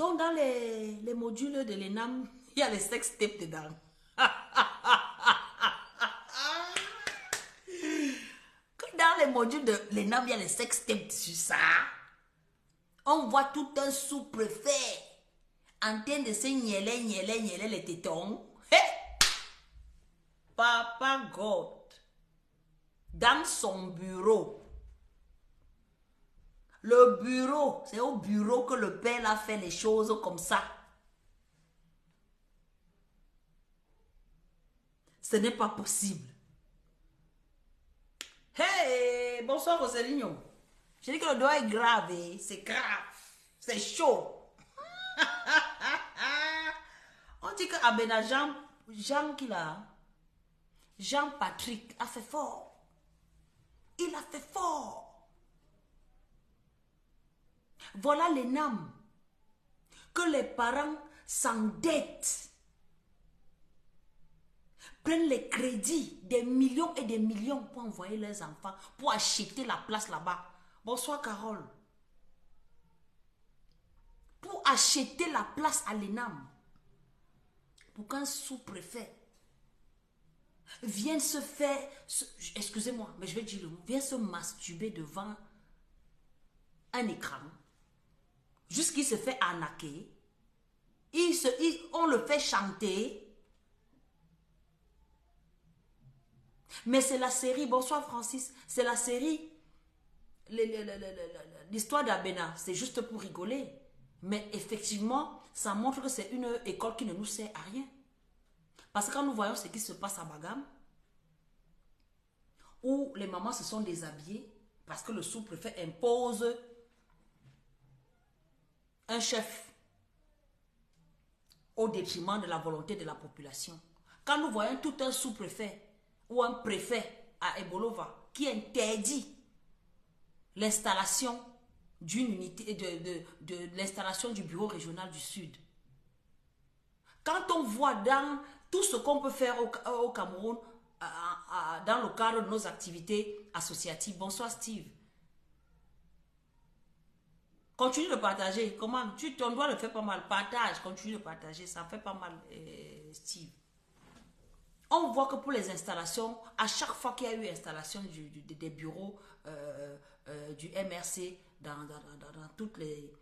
Donc, dans les modules de l'ENAM, il y a les sex tapes dedans. Dans les modules de l'ENAM, il y a les sex tapes sur ça. On voit tout un sous-préfet en train de se niailer les tétons. Hey! Papa God, dans son bureau. Le bureau, c'est au bureau que le père a fait les choses comme ça. Ce n'est pas possible. Hey, bonsoir Roseligno. Je dis que le doigt est grave, c'est grave, c'est chaud. On dit que Abena Jean-Patrick a fait fort. Il a fait fort. Voilà l'ENAM. Que les parents s'endettent. Prennent les crédits des millions et des millions pour envoyer leurs enfants, pour acheter la place là-bas. Bonsoir Carole. Pour acheter la place à l'ENAM. Pour qu'un sous-préfet vienne se faire, excusez-moi, mais je vais dire le mot, vienne se masturber devant un écran. Jusqu'il se fait arnaquer. On le fait chanter. Mais c'est la série, bonsoir Francis, c'est la série, l'histoire d'Abena, c'est juste pour rigoler. Mais effectivement, ça montre que c'est une école qui ne nous sert à rien. Parce que quand nous voyons ce qui se passe à Bagam, où les mamans se sont déshabillées, parce que le sous-préfet impose un chef au détriment de la volonté de la population. Quand nous voyons tout un sous-préfet ou un préfet à Ebolova qui interdit l'installation d'une unité de l'installation du bureau régional du Sud. Quand on voit dans tout ce qu'on peut faire au Cameroun dans le cadre de nos activités associatives. Bonsoir Steve. Continue de partager. Comment ton doigt le fait pas mal. Partage, continue de partager. Ça fait pas mal, Steve. On voit que pour les installations, à chaque fois qu'il y a eu installation des bureaux du MRC dans toutes les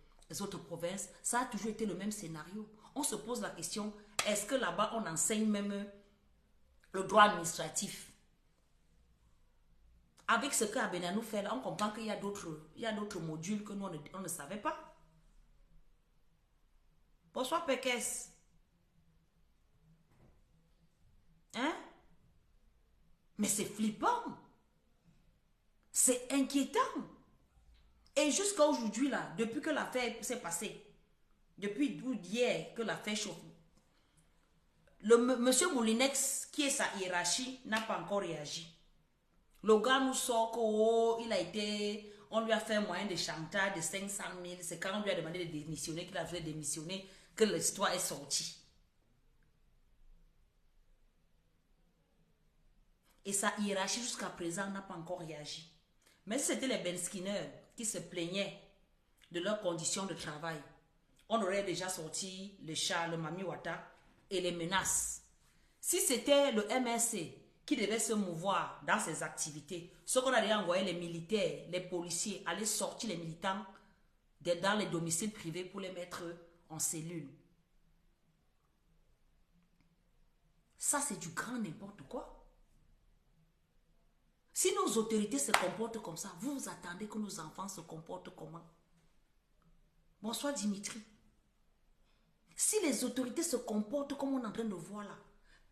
autres provinces, ça a toujours été le même scénario. On se pose la question, est-ce que là-bas on enseigne même le droit administratif? Avec ce qu'Abena nous fait là, on comprend qu'il y a d'autres modules que nous on ne savait pas. Bonsoir Pekes. Hein? Mais c'est flippant. C'est inquiétant. Et jusqu'à aujourd'hui, là, depuis que l'affaire s'est passée, depuis hier que l'affaire chauffe, monsieur Moulinex, qui est sa hiérarchie, n'a pas encore réagi. Le gars nous sort on lui a fait un moyen de chantage de 500 000. C'est quand on lui a demandé de démissionner, qu'il a fait démissionner, que l'histoire est sortie. Et sa hiérarchie jusqu'à présent n'a pas encore réagi. Mais si c'était les Ben Skinner qui se plaignaient de leurs conditions de travail, on aurait déjà sorti le chat, le Mami Wata et les menaces. Si c'était le MRC qui devait se mouvoir dans ses activités, ce qu'on a déjà envoyé les militaires, les policiers, aller sortir les militants dans les domiciles privés pour les mettre en cellule. Ça, c'est du grand n'importe quoi. Si nos autorités se comportent comme ça, vous vous attendez que nos enfants se comportent comment? Bonsoir Dimitri. Si les autorités se comportent comme on est en train de voir là,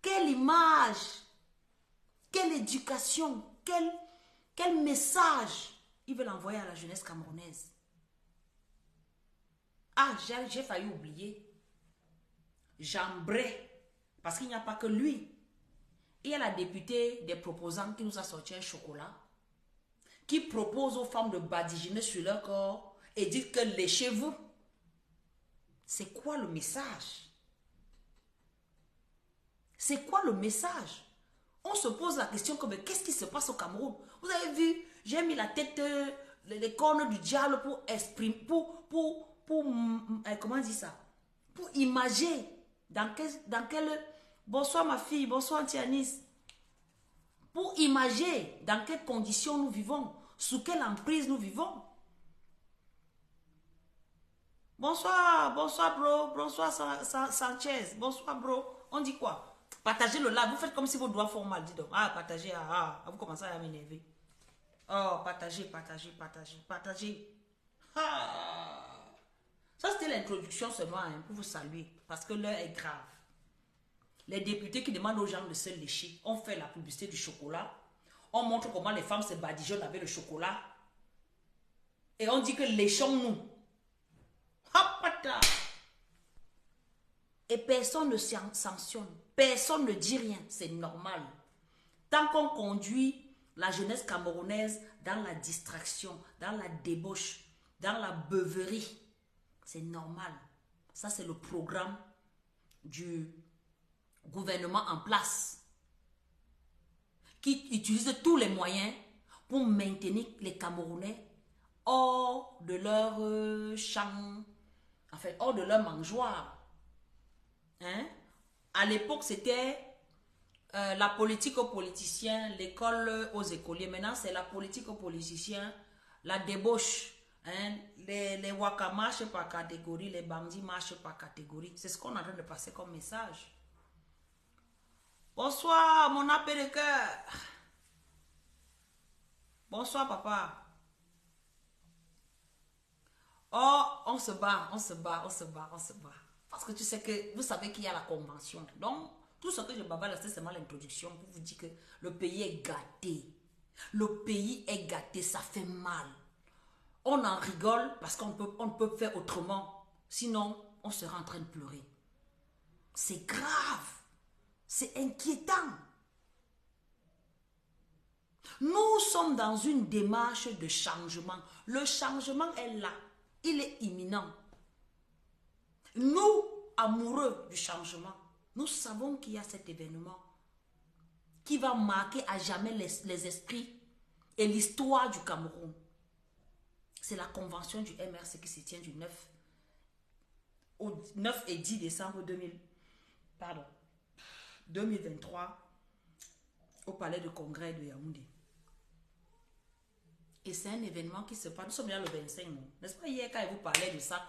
quelle image, quelle éducation, quel message ils veulent envoyer à la jeunesse camerounaise? Ah, j'ai failli oublier. Jambré, parce qu'il n'y a pas que lui. Il y a la députée des proposants qui nous a sorti un chocolat, qui propose aux femmes de badigeonner sur leur corps et dit que léchez-vous. C'est quoi le message? C'est quoi le message? On se pose la question comme qu'est-ce qui se passe au Cameroun? Vous avez vu, j'ai mis la tête, les cornes du diable pour exprimer, pour comment on dit ça? Pour imager dans quel... Bonsoir ma fille, bonsoir Tianis. Pour imager dans quelles conditions nous vivons, sous quelle emprise nous vivons. Bonsoir, bonsoir bro, bonsoir Sanchez, bonsoir bro. On dit quoi? Partagez le live, vous faites comme si vos doigts font mal, dis donc. Ah, partagez, vous commencez à m'énerver. Oh, partagez, partagez, partagez, partagez. Ah. Ça, c'était l'introduction seulement hein, pour vous saluer, parce que l'heure est grave. Les députés qui demandent aux gens de se lécher, on fait la publicité du chocolat, on montre comment les femmes se badigeonnent avec le chocolat, et on dit que léchons-nous. Et personne ne sanctionne, personne ne dit rien, c'est normal. Tant qu'on conduit la jeunesse camerounaise dans la distraction, dans la débauche, dans la beuverie, c'est normal. Ça, c'est le programme du gouvernement en place qui utilise tous les moyens pour maintenir les Camerounais hors de leur champ, en fait, hors de leur mangeoire. Hein? À l'époque, c'était la politique aux politiciens, l'école aux écoliers. Maintenant, c'est la politique aux politiciens, la débauche. Hein? Les waka marchent par catégorie, les bandits marchent par catégorie. C'est ce qu'on est en train de passer comme message. Bonsoir, mon appel de cœur. Bonsoir, papa. Oh, on se bat, on se bat, on se bat, on se bat. Parce que tu sais que, vous savez qu'il y a la convention. Donc, tout ce que je bavale, c'est seulement l'introduction pour vous dire que le pays est gâté. Le pays est gâté, ça fait mal. On en rigole parce qu'on ne peut faire autrement. Sinon, on sera en train de pleurer. C'est grave. C'est inquiétant. Nous sommes dans une démarche de changement. Le changement est là. Il est imminent. Nous, amoureux du changement, nous savons qu'il y a cet événement qui va marquer à jamais les esprits et l'histoire du Cameroun. C'est la convention du MRC qui se tient du 9 et 10 décembre 2023 au palais de congrès de Yaoundé. Et c'est un événement qui se passe. Nous sommes là le 25, non? N'est-ce pas hier quand il vous parlait de ça,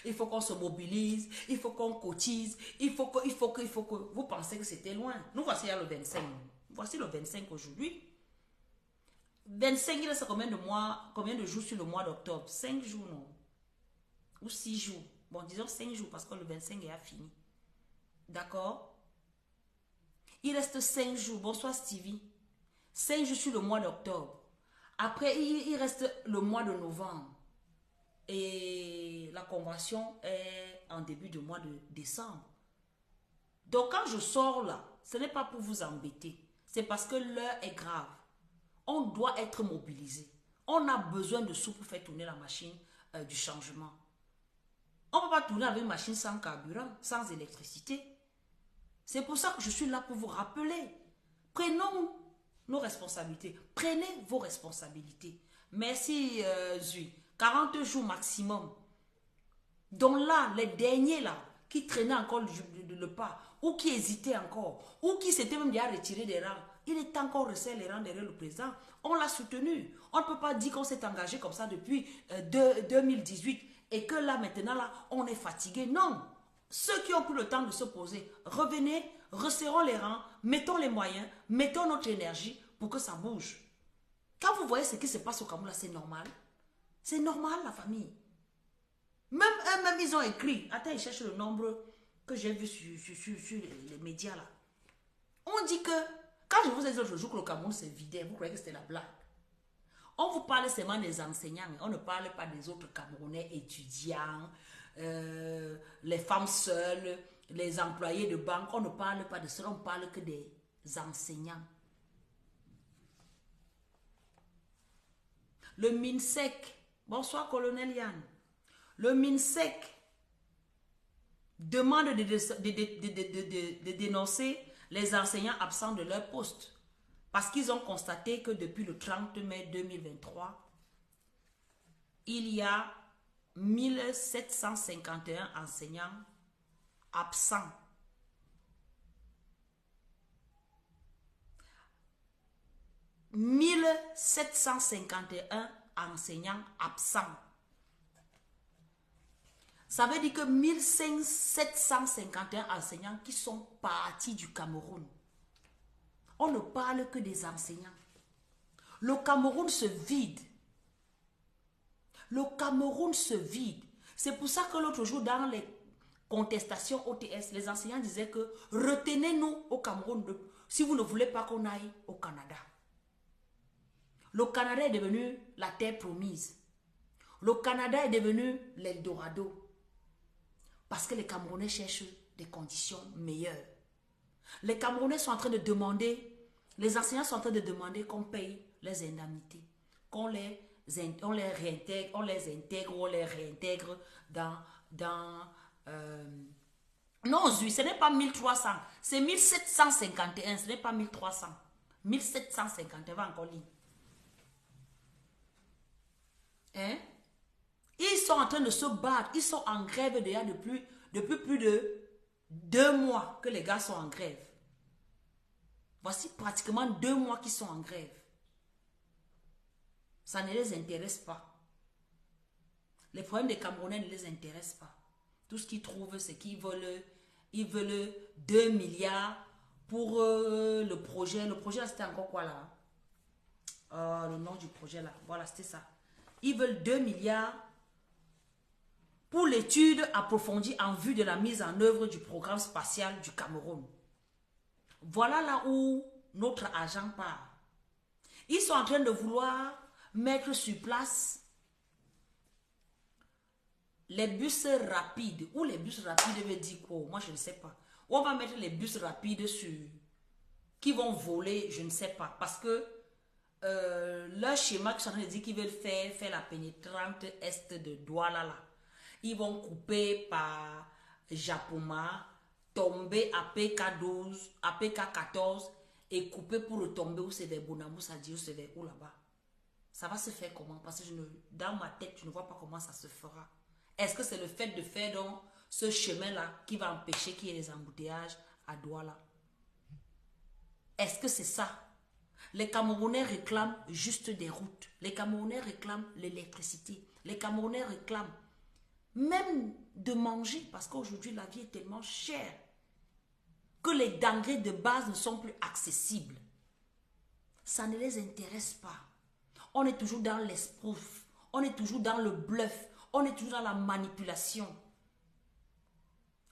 il faut qu'on se mobilise, il faut qu'on cotise, il faut que. Vous pensez que c'était loin. Nous voici là le 25. Non? Voici le 25 aujourd'hui. 25, il reste combien de jours sur le mois d'octobre? 5 jours, non? Ou 6 jours. Bon, disons 5 jours parce que le 25 est fini. D'accord? Il reste 5 jours. Bonsoir Stevie. 5 jours sur le mois d'octobre. Après, il reste le mois de novembre. Et la convention est en début du mois de décembre. Donc, quand je sors là, ce n'est pas pour vous embêter. C'est parce que l'heure est grave. On doit être mobilisé. On a besoin de sous pour faire tourner la machine du changement. On ne peut pas tourner avec une machine sans carburant, sans électricité. C'est pour ça que je suis là pour vous rappeler. Prenons nos responsabilités. Prenez vos responsabilités. Merci, Zui. 40 jours maximum. Donc là, les derniers là, qui traînaient encore le pas, ou qui hésitaient encore, ou qui s'étaient même déjà retirés des rangs, il est encore resserré les rangs derrière le président. On l'a soutenu. On ne peut pas dire qu'on s'est engagé comme ça depuis 2018 et que là, maintenant, là, on est fatigué. Non. Ceux qui ont pris le temps de se poser, revenez, resserrons les rangs, mettons les moyens, mettons notre énergie pour que ça bouge. Quand vous voyez ce qui se passe au Cameroun, c'est normal. C'est normal, la famille. Même eux-mêmes, ils ont écrit. Attends, ils cherchent le nombre que j'ai vu sur les médias là. On dit que, quand je vous ai dit l'autre jour que le Cameroun se vidait, vous croyez que c'était la blague. On vous parle seulement des enseignants, on ne parle pas des autres Camerounais étudiants, les femmes seules, les employés de banque, on ne parle pas de cela, on ne parle que des enseignants. Le MINSEC, bonsoir colonel Yann, le MINSEC demande de dénoncer les enseignants absents de leur poste parce qu'ils ont constaté que depuis le 30 mai 2023, il y a 1751 enseignants absents. 1751 enseignants absents. Ça veut dire que 1751 enseignants qui sont partis du Cameroun. On ne parle que des enseignants. Le Cameroun se vide. Le Cameroun se vide. C'est pour ça que l'autre jour, dans les contestations OTS, les enseignants disaient que retenez-nous au Cameroun si vous ne voulez pas qu'on aille au Canada. Le Canada est devenu la terre promise. Le Canada est devenu l'Eldorado. Parce que les Camerounais cherchent des conditions meilleures. Les Camerounais sont en train de demander, les enseignants sont en train de demander qu'on paye les indemnités, qu'on les réintègre dans non, ce n'est pas 1300, c'est 1751, ce n'est pas 1300. 1751 va encore lire. Hein? Ils sont en train de se battre, ils sont en grève déjà depuis plus de 2 mois que les gars sont en grève. Voici pratiquement 2 mois qu'ils sont en grève. Ça ne les intéresse pas. Les problèmes des Camerounais ne les intéressent pas. Tout ce qu'ils trouvent, c'est qu'ils veulent 2 milliards pour le projet. Le projet, c'était encore quoi là? Le nom du projet là. Voilà, c'était ça. Ils veulent 2 milliards pour l'étude approfondie en vue de la mise en œuvre du programme spatial du Cameroun. Voilà là où notre argent part. Ils sont en train de vouloir mettre sur place les bus rapides. Ou les bus rapides veut dire quoi? Moi, je ne sais pas. Ou on va mettre les bus rapides qui vont voler, je ne sais pas. Parce que leur schéma qui sont en train de dire qu'ils veulent faire la pénétrante est de Douala là. Ils vont couper par Japoma, tomber à PK12, à PK14 et couper pour retomber où c'est vers Bonamou, ça dit où c'est vers où là-bas. Ça va se faire comment? Parce que dans ma tête, je ne vois pas comment ça se fera. Est-ce que c'est le fait de faire donc ce chemin-là qui va empêcher qu'il y ait des embouteillages à Douala? Est-ce que c'est ça? Les Camerounais réclament juste des routes. Les Camerounais réclament l'électricité. Les Camerounais réclament même de manger, parce qu'aujourd'hui la vie est tellement chère que les denrées de base ne sont plus accessibles. Ça ne les intéresse pas. On est toujours dans l'esprouf, on est toujours dans le bluff, on est toujours dans la manipulation.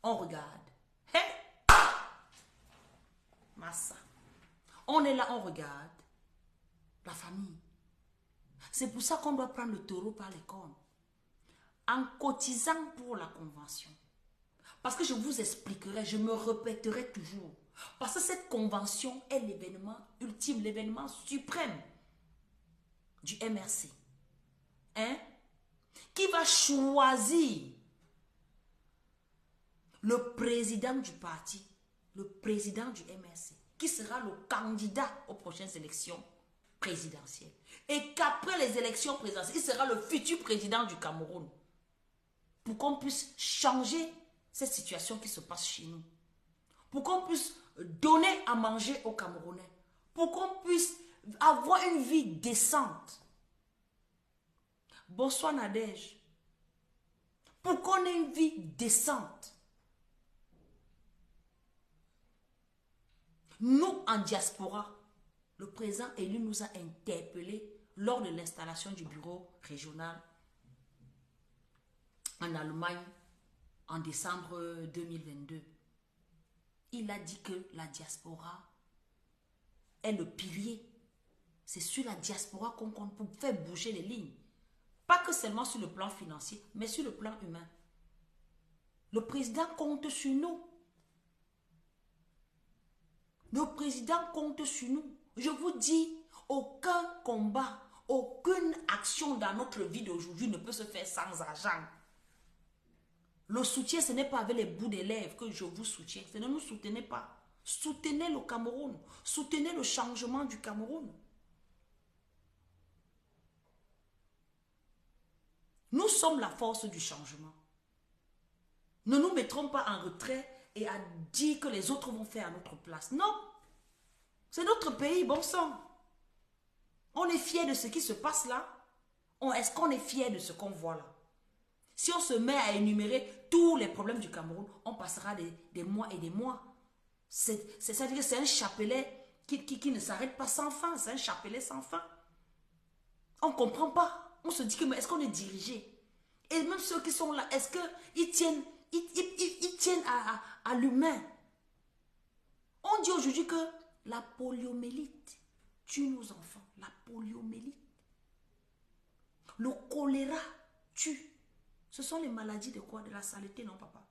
On regarde. Hey! Massa. On est là, on regarde. La famille. C'est pour ça qu'on doit prendre le taureau par les cornes. En cotisant pour la convention. Parce que je vous expliquerai, je me répéterai toujours. Parce que cette convention est l'événement ultime, l'événement suprême du MRC. Hein? Qui va choisir le président du parti, le président du MRC, qui sera le candidat aux prochaines élections présidentielles. Et qu'après les élections présidentielles, il sera le futur président du Cameroun. Pour qu'on puisse changer cette situation qui se passe chez nous. Pour qu'on puisse donner à manger aux Camerounais. Pour qu'on puisse avoir une vie décente. Bonsoir Nadège. Pour qu'on ait une vie décente. Nous, en diaspora, le président élu nous a interpellés lors de l'installation du bureau régional en Allemagne en décembre 2022. Il a dit que la diaspora est le pilier. C'est sur la diaspora qu'on compte pour faire bouger les lignes. Pas que seulement sur le plan financier, mais sur le plan humain. Le président compte sur nous. Le président compte sur nous. Je vous dis, aucun combat, aucune action dans notre vie d'aujourd'hui ne peut se faire sans argent. Le soutien, ce n'est pas avec les bouts des lèvres que je vous soutiens. Ne nous soutenez pas. Soutenez le Cameroun. Soutenez le changement du Cameroun. Nous sommes la force du changement. Ne nous mettrons pas en retrait et à dire que les autres vont faire à notre place. Non. C'est notre pays, bon sang. On est fiers de ce qui se passe là. Est-ce qu'on est fiers de ce qu'on voit là? Si on se met à énumérer tous les problèmes du Cameroun, on passera des mois et des mois. C'est-à-dire que c'est un chapelet qui ne s'arrête pas sans fin. C'est un chapelet sans fin. On ne comprend pas. On se dit que est-ce qu'on est dirigé? Et même ceux qui sont là, est-ce qu'ils tiennent, ils tiennent à l'humain? On dit aujourd'hui que la poliomyélite tue nos enfants. La poliomyélite. Le choléra tue. Ce sont les maladies de quoi? De la saleté, non, papa?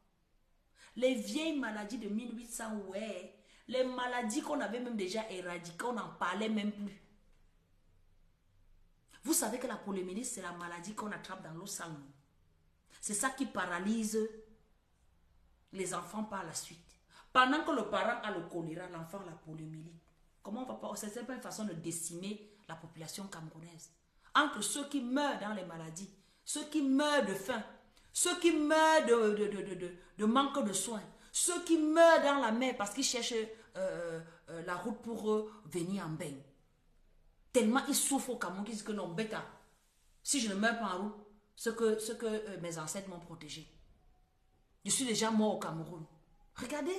Les vieilles maladies de 1800, ouais. Les maladies qu'on avait même déjà éradiquées, on n'en parlait même plus. Vous savez que la poliomyélite, c'est la maladie qu'on attrape dans l'eau sale. C'est ça qui paralyse les enfants par la suite. Pendant que le parent a le choléra, l'enfant a la poliomyélite. Comment on va pas? C'est pas une façon de décimer la population camerounaise. Entre ceux qui meurent dans les maladies, ceux qui meurent de faim, ceux qui meurent de manque de soins, ceux qui meurent dans la mer parce qu'ils cherchent la route pour venir en bain. Tellement ils souffrent au Cameroun qu'ils disent que non, bêta, si je ne meurs pas en route, ce que mes ancêtres m'ont protégé. Je suis déjà mort au Cameroun. Regardez,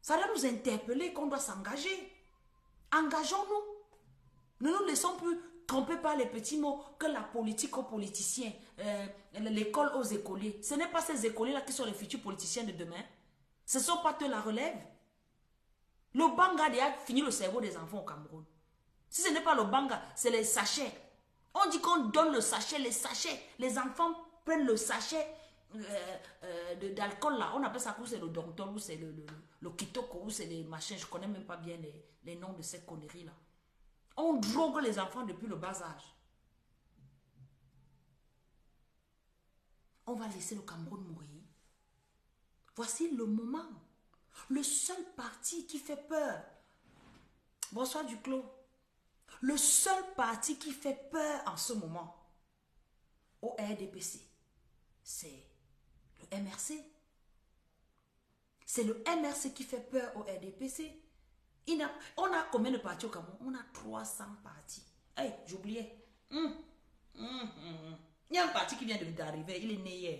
ça doit nous interpeller qu'on doit s'engager. Engageons-nous. Ne nous laissons plus tromper par les petits mots que la politique aux politiciens, l'école aux écoliers. Ce n'est pas ces écoliers-là qui sont les futurs politiciens de demain. Ce ne sont pas eux la relève. Le banga a fini le cerveau des enfants au Cameroun. Si ce n'est pas le banga, c'est les sachets. On dit qu'on donne le sachet, les sachets. Les enfants prennent le sachet d'alcool là. On appelle ça quoi? C'est le docteur ou c'est le kitoko ou c'est les machins. Je ne connais même pas bien les noms de ces conneries là. On drogue les enfants depuis le bas âge. On va laisser le Cameroun mourir. Voici le moment. Le seul parti qui fait peur. Bonsoir Duclos. Le seul parti qui fait peur en ce moment au RDPC, c'est le MRC. C'est le MRC qui fait peur au RDPC. On a combien de partis au Cameroun? On a 300 partis. Hey, j'oubliais. Il y a un parti qui vient d'arriver, il est né hier.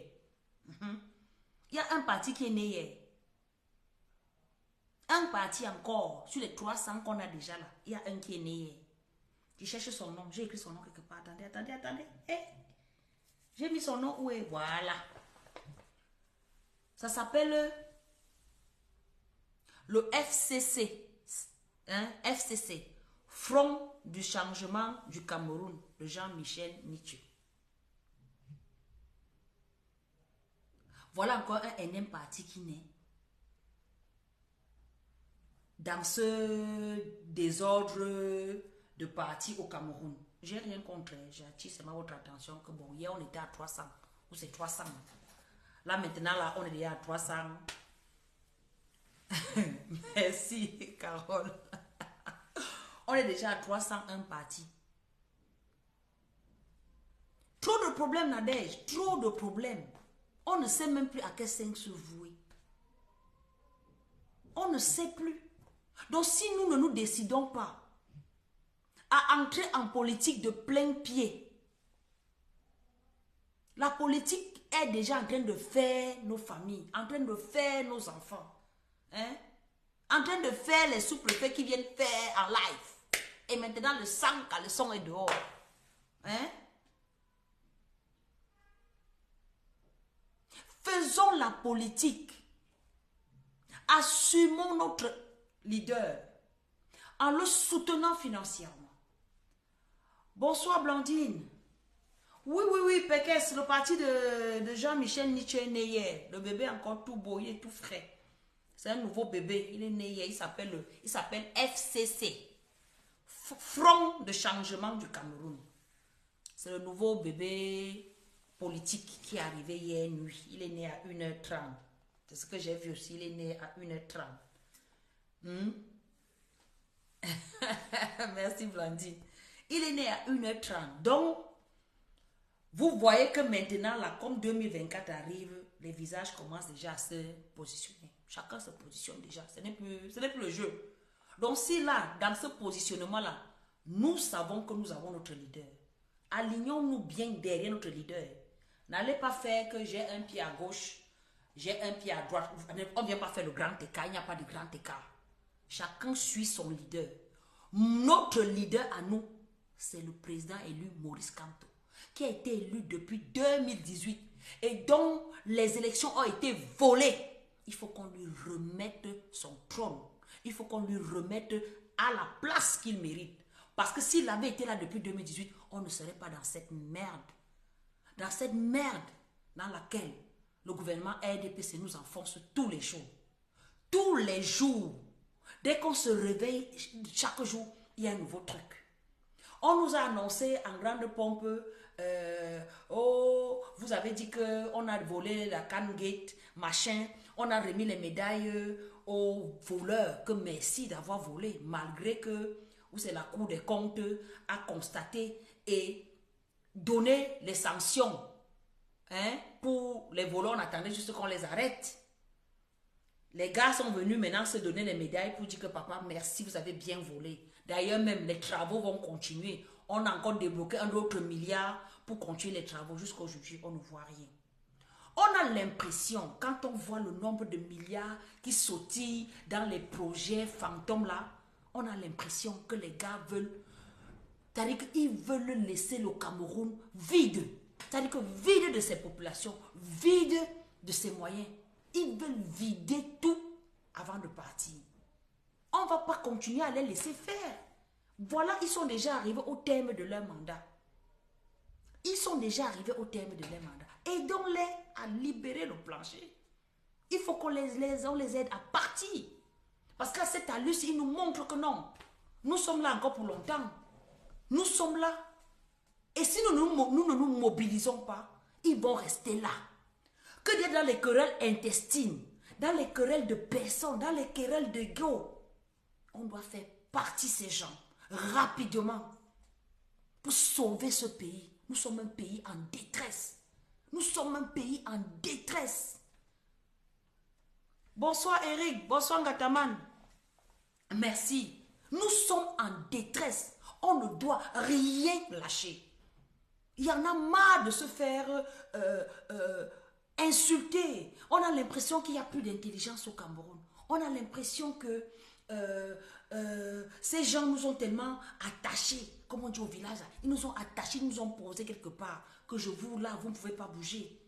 Il y a un parti qui est né hier. Un parti encore, sur les 300 qu'on a déjà là, il y a un qui est né hier. Je cherche son nom, j'ai écrit son nom quelque part. Attendez. Hey. J'ai mis son nom où est? Voilà. Ça s'appelle le FCC. FCC. Front du changement du Cameroun de Jean-Michel Nietzsche. Voilà encore un énième parti qui naît dans ce désordre de partis au Cameroun. J'ai rien contre, j'attire seulement votre attention que bon, hier on était à 300, ou c'est 300. Là maintenant, là, on est déjà à 300. Merci Carole. On est déjà à 301 partis. Trop de problèmes, Nadège, trop de problèmes. On ne sait même plus à quel sein se vouer. On ne sait plus. Donc si nous ne nous décidons pas à entrer en politique de plein pied, la politique est déjà en train de faire nos familles, en train de faire nos enfants, en train de faire les sous-préfets qui viennent faire en live. Et maintenant le sang, quand le son est dehors. Faisons la politique. Assumons notre leader en le soutenant financièrement. Bonsoir Blandine. Oui, Pékès, le parti de Jean-Michel Nietzsche est né hier. Le bébé encore tout beau, il est tout frais. C'est un nouveau bébé, il est né hier, il s'appelle FCC. Front de changement du Cameroun. C'est le nouveau bébé politique qui est arrivé hier nuit. Il est né à 1h30. C'est ce que j'ai vu aussi, il est né à 1h30. Merci Blandine. Il est né à 1h30. Donc, Vous voyez que maintenant, là, comme 2024 arrive, les visages commencent déjà à se positionner. Chacun se positionne déjà. Ce n'est plus le jeu. Donc si là, dans ce positionnement-là, nous savons que nous avons notre leader, alignons-nous bien derrière notre leader. N'allez pas faire que j'ai un pied à gauche, j'ai un pied à droite. On ne vient pas faire le grand écart, il n'y a pas de grand écart. Chacun suit son leader. Notre leader à nous, c'est le président élu Maurice Kamto, qui a été élu depuis 2018 et dont les élections ont été volées. Il faut qu'on lui remette son trône. Il faut qu'on lui remette à la place qu'il mérite. Parce que s'il avait été là depuis 2018, on ne serait pas dans cette merde. Dans cette merde dans laquelle le gouvernement RDPC nous enfonce tous les jours. Tous les jours. Dès qu'on se réveille, chaque jour, il y a un nouveau truc. On nous a annoncé en grande pompe, oh, vous avez dit qu'on a volé la Cangate, machin, on a remis les médailles aux voleurs, que merci d'avoir volé, malgré que c'est la Cour des comptes a constaté et donné les sanctions. Hein, pour les voleurs, on attendait juste qu'on les arrête. Les gars sont venus maintenant se donner les médailles pour dire que papa, merci, vous avez bien volé. D'ailleurs, même les travaux vont continuer. On a encore débloqué un autre milliard pour continuer les travaux. Jusqu'à aujourd'hui, on ne voit rien. On a l'impression, quand on voit le nombre de milliards qui sautillent dans les projets fantômes là, on a l'impression que les gars veulent, c'est-à-dire qu'ils veulent laisser le Cameroun vide. C'est-à-dire que vide de ses populations, vide de ses moyens. Ils veulent vider tout avant de partir. On ne va pas continuer à les laisser faire. Voilà, ils sont déjà arrivés au terme de leur mandat. Ils sont déjà arrivés au terme de leur mandat. Aidons-les à libérer le plancher. Il faut qu'on les aide à partir. Parce qu'à cette allure, ils nous montrent que non. Nous sommes là encore pour longtemps. Nous sommes là. Et si nous ne nous mobilisons pas, ils vont rester là. Que dire dans les querelles intestines, dans les querelles de personnes, dans les querelles de go. On doit faire partie ces gens rapidement pour sauver ce pays. Nous sommes un pays en détresse. Nous sommes un pays en détresse. Bonsoir Eric, bonsoir Ngataman. Merci. Nous sommes en détresse. On ne doit rien lâcher. Il y en a marre de se faire insulter. On a l'impression qu'il n'y a plus d'intelligence au Cameroun. On a l'impression que ces gens nous ont tellement attachés, comme on dit au village, ils nous ont attachés, ils nous ont posé quelque part, que vous là, vous ne pouvez pas bouger.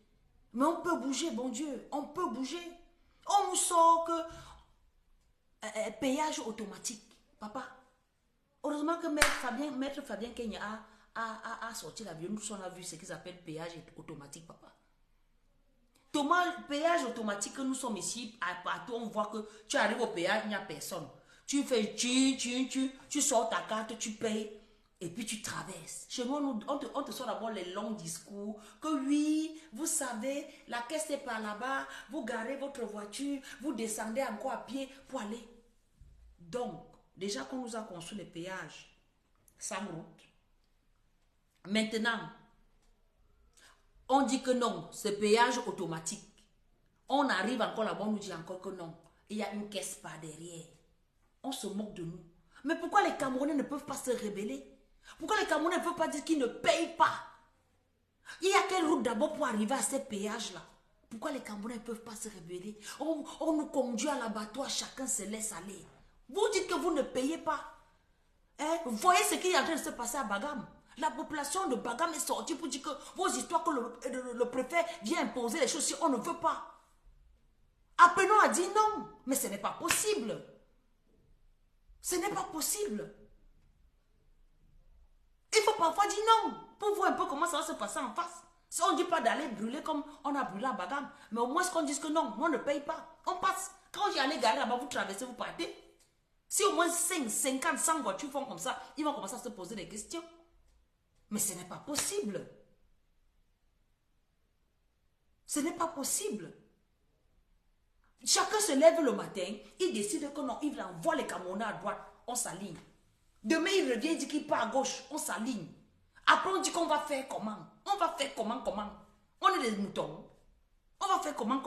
Mais on peut bouger, bon Dieu, on peut bouger. On nous sort que péage automatique, papa. Heureusement que Maître Fabien Kenya a sorti la vidéo, nous on a vu ce qu'ils appellent péage automatique, papa. Péage automatique, nous sommes ici, partout, on voit que tu arrives au péage, il n'y a personne. Tu fais tu sors ta carte, tu payes, et puis tu traverses. Chez nous, on te sort d'abord les longs discours, que oui, vous savez, la caisse est par là-bas, vous garez votre voiture, vous descendez encore à pied pour aller. Donc, déjà qu'on nous a construit les péages, sans route. Maintenant, on dit que non, ce péage automatique. On arrive encore là-bas, on nous dit encore que non. Il y a une caisse par derrière. On se moque de nous. Mais pourquoi les Camerounais ne peuvent pas se rebeller? Pourquoi les Camerounais ne peuvent pas dire qu'ils ne payent pas? Il y a quelle route d'abord pour arriver à ces péages-là? Pourquoi les Camerounais ne peuvent pas se rebeller? On nous conduit à l'abattoir, chacun se laisse aller. Vous dites que vous ne payez pas. Hein? Vous voyez ce qui est en train de se passer à Bagam? La population de Bagam est sortie pour dire que vos histoires que le préfet vient imposer les choses si on ne veut pas. Appelons à dire non. Mais ce n'est pas possible. Ce n'est pas possible. Il faut parfois dire non. Pour voir un peu comment ça va se passer en face. Si on ne dit pas d'aller brûler comme on a brûlé à Bagam. Mais au moins qu'on dise que non, on ne paye pas. On passe. Quand j'y allais garer là-bas, vous traversez, vous partez. Si au moins 5, 50, 100 voitures font comme ça, ils vont commencer à se poser des questions. Mais ce n'est pas possible. Ce n'est pas possible. Chacun se lève le matin, il décide que non, il envoie les Camerounais à droite, on s'aligne. Demain, il revient, il dit qu'il part à gauche, on s'aligne. Après, on dit qu'on va faire comment? On va faire comment? On est des moutons. On va faire comment?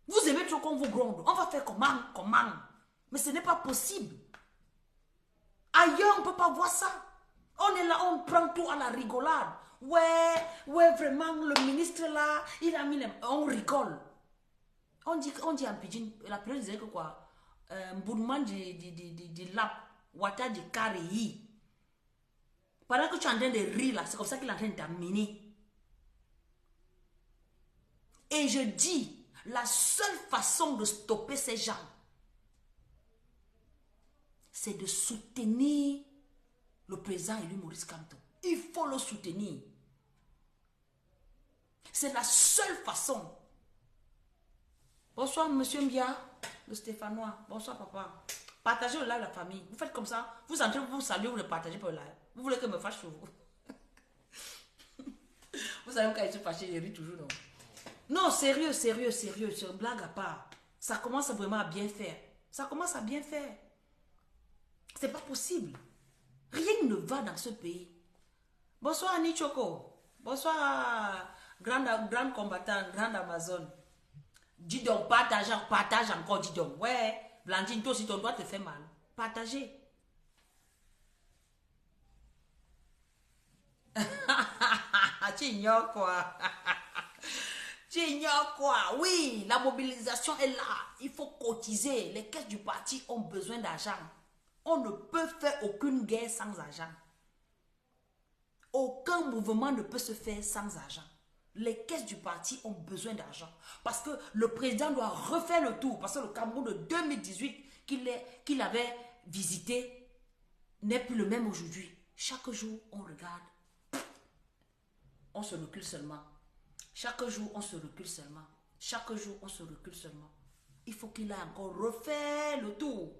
Vous aimez trop qu'on vous gronde. On va faire comment? Mais ce n'est pas possible. Ailleurs, on ne peut pas voir ça. On est là, on prend tout à la rigolade. Ouais, vraiment, le ministre là, il a mis les... On rigole. On dit en pidgin, la période disait que quoi? Boudman du lap, wata du carré. Pendant que tu es en train de rire là, c'est comme ça qu'il est en train de t'amener. Et je dis, la seule façon de stopper ces gens, c'est de soutenir le président élu Maurice Kamto. Il faut le soutenir. C'est la seule façon. Bonsoir, monsieur Mbia, le Stéphanois. Bonsoir, papa. Partagez le live, la famille. Vous faites comme ça. Vous entrez, vous saluez, vous le partagez pour le live. Vous voulez que je me fâche sur vous. Vous savez, quand je suis fâché, je ris toujours, non? Non, sérieux. C'est une blague à part. Ça commence vraiment à bien faire. Ça commence à bien faire. C'est pas possible. Rien ne va dans ce pays. Bonsoir, Annie Choco. Bonsoir, grande combattant, grande Amazon. Dis donc, partage encore, dis donc. Ouais, Blandine, toi aussi, ton doigt te fait mal. Partagez. Tu ignores quoi? Tu ignores quoi? Oui, la mobilisation est là. Il faut cotiser. Les caisses du parti ont besoin d'argent. On ne peut faire aucune guerre sans argent. Aucun mouvement ne peut se faire sans argent. Les caisses du parti ont besoin d'argent. Parce que le président doit refaire le tour. Parce que le Cameroun de 2018 qu'il avait visité n'est plus le même aujourd'hui. Chaque jour, on regarde. On se recule seulement. Chaque jour, on se recule seulement. Chaque jour, on se recule seulement. Il faut qu'il ait encore refait le tour.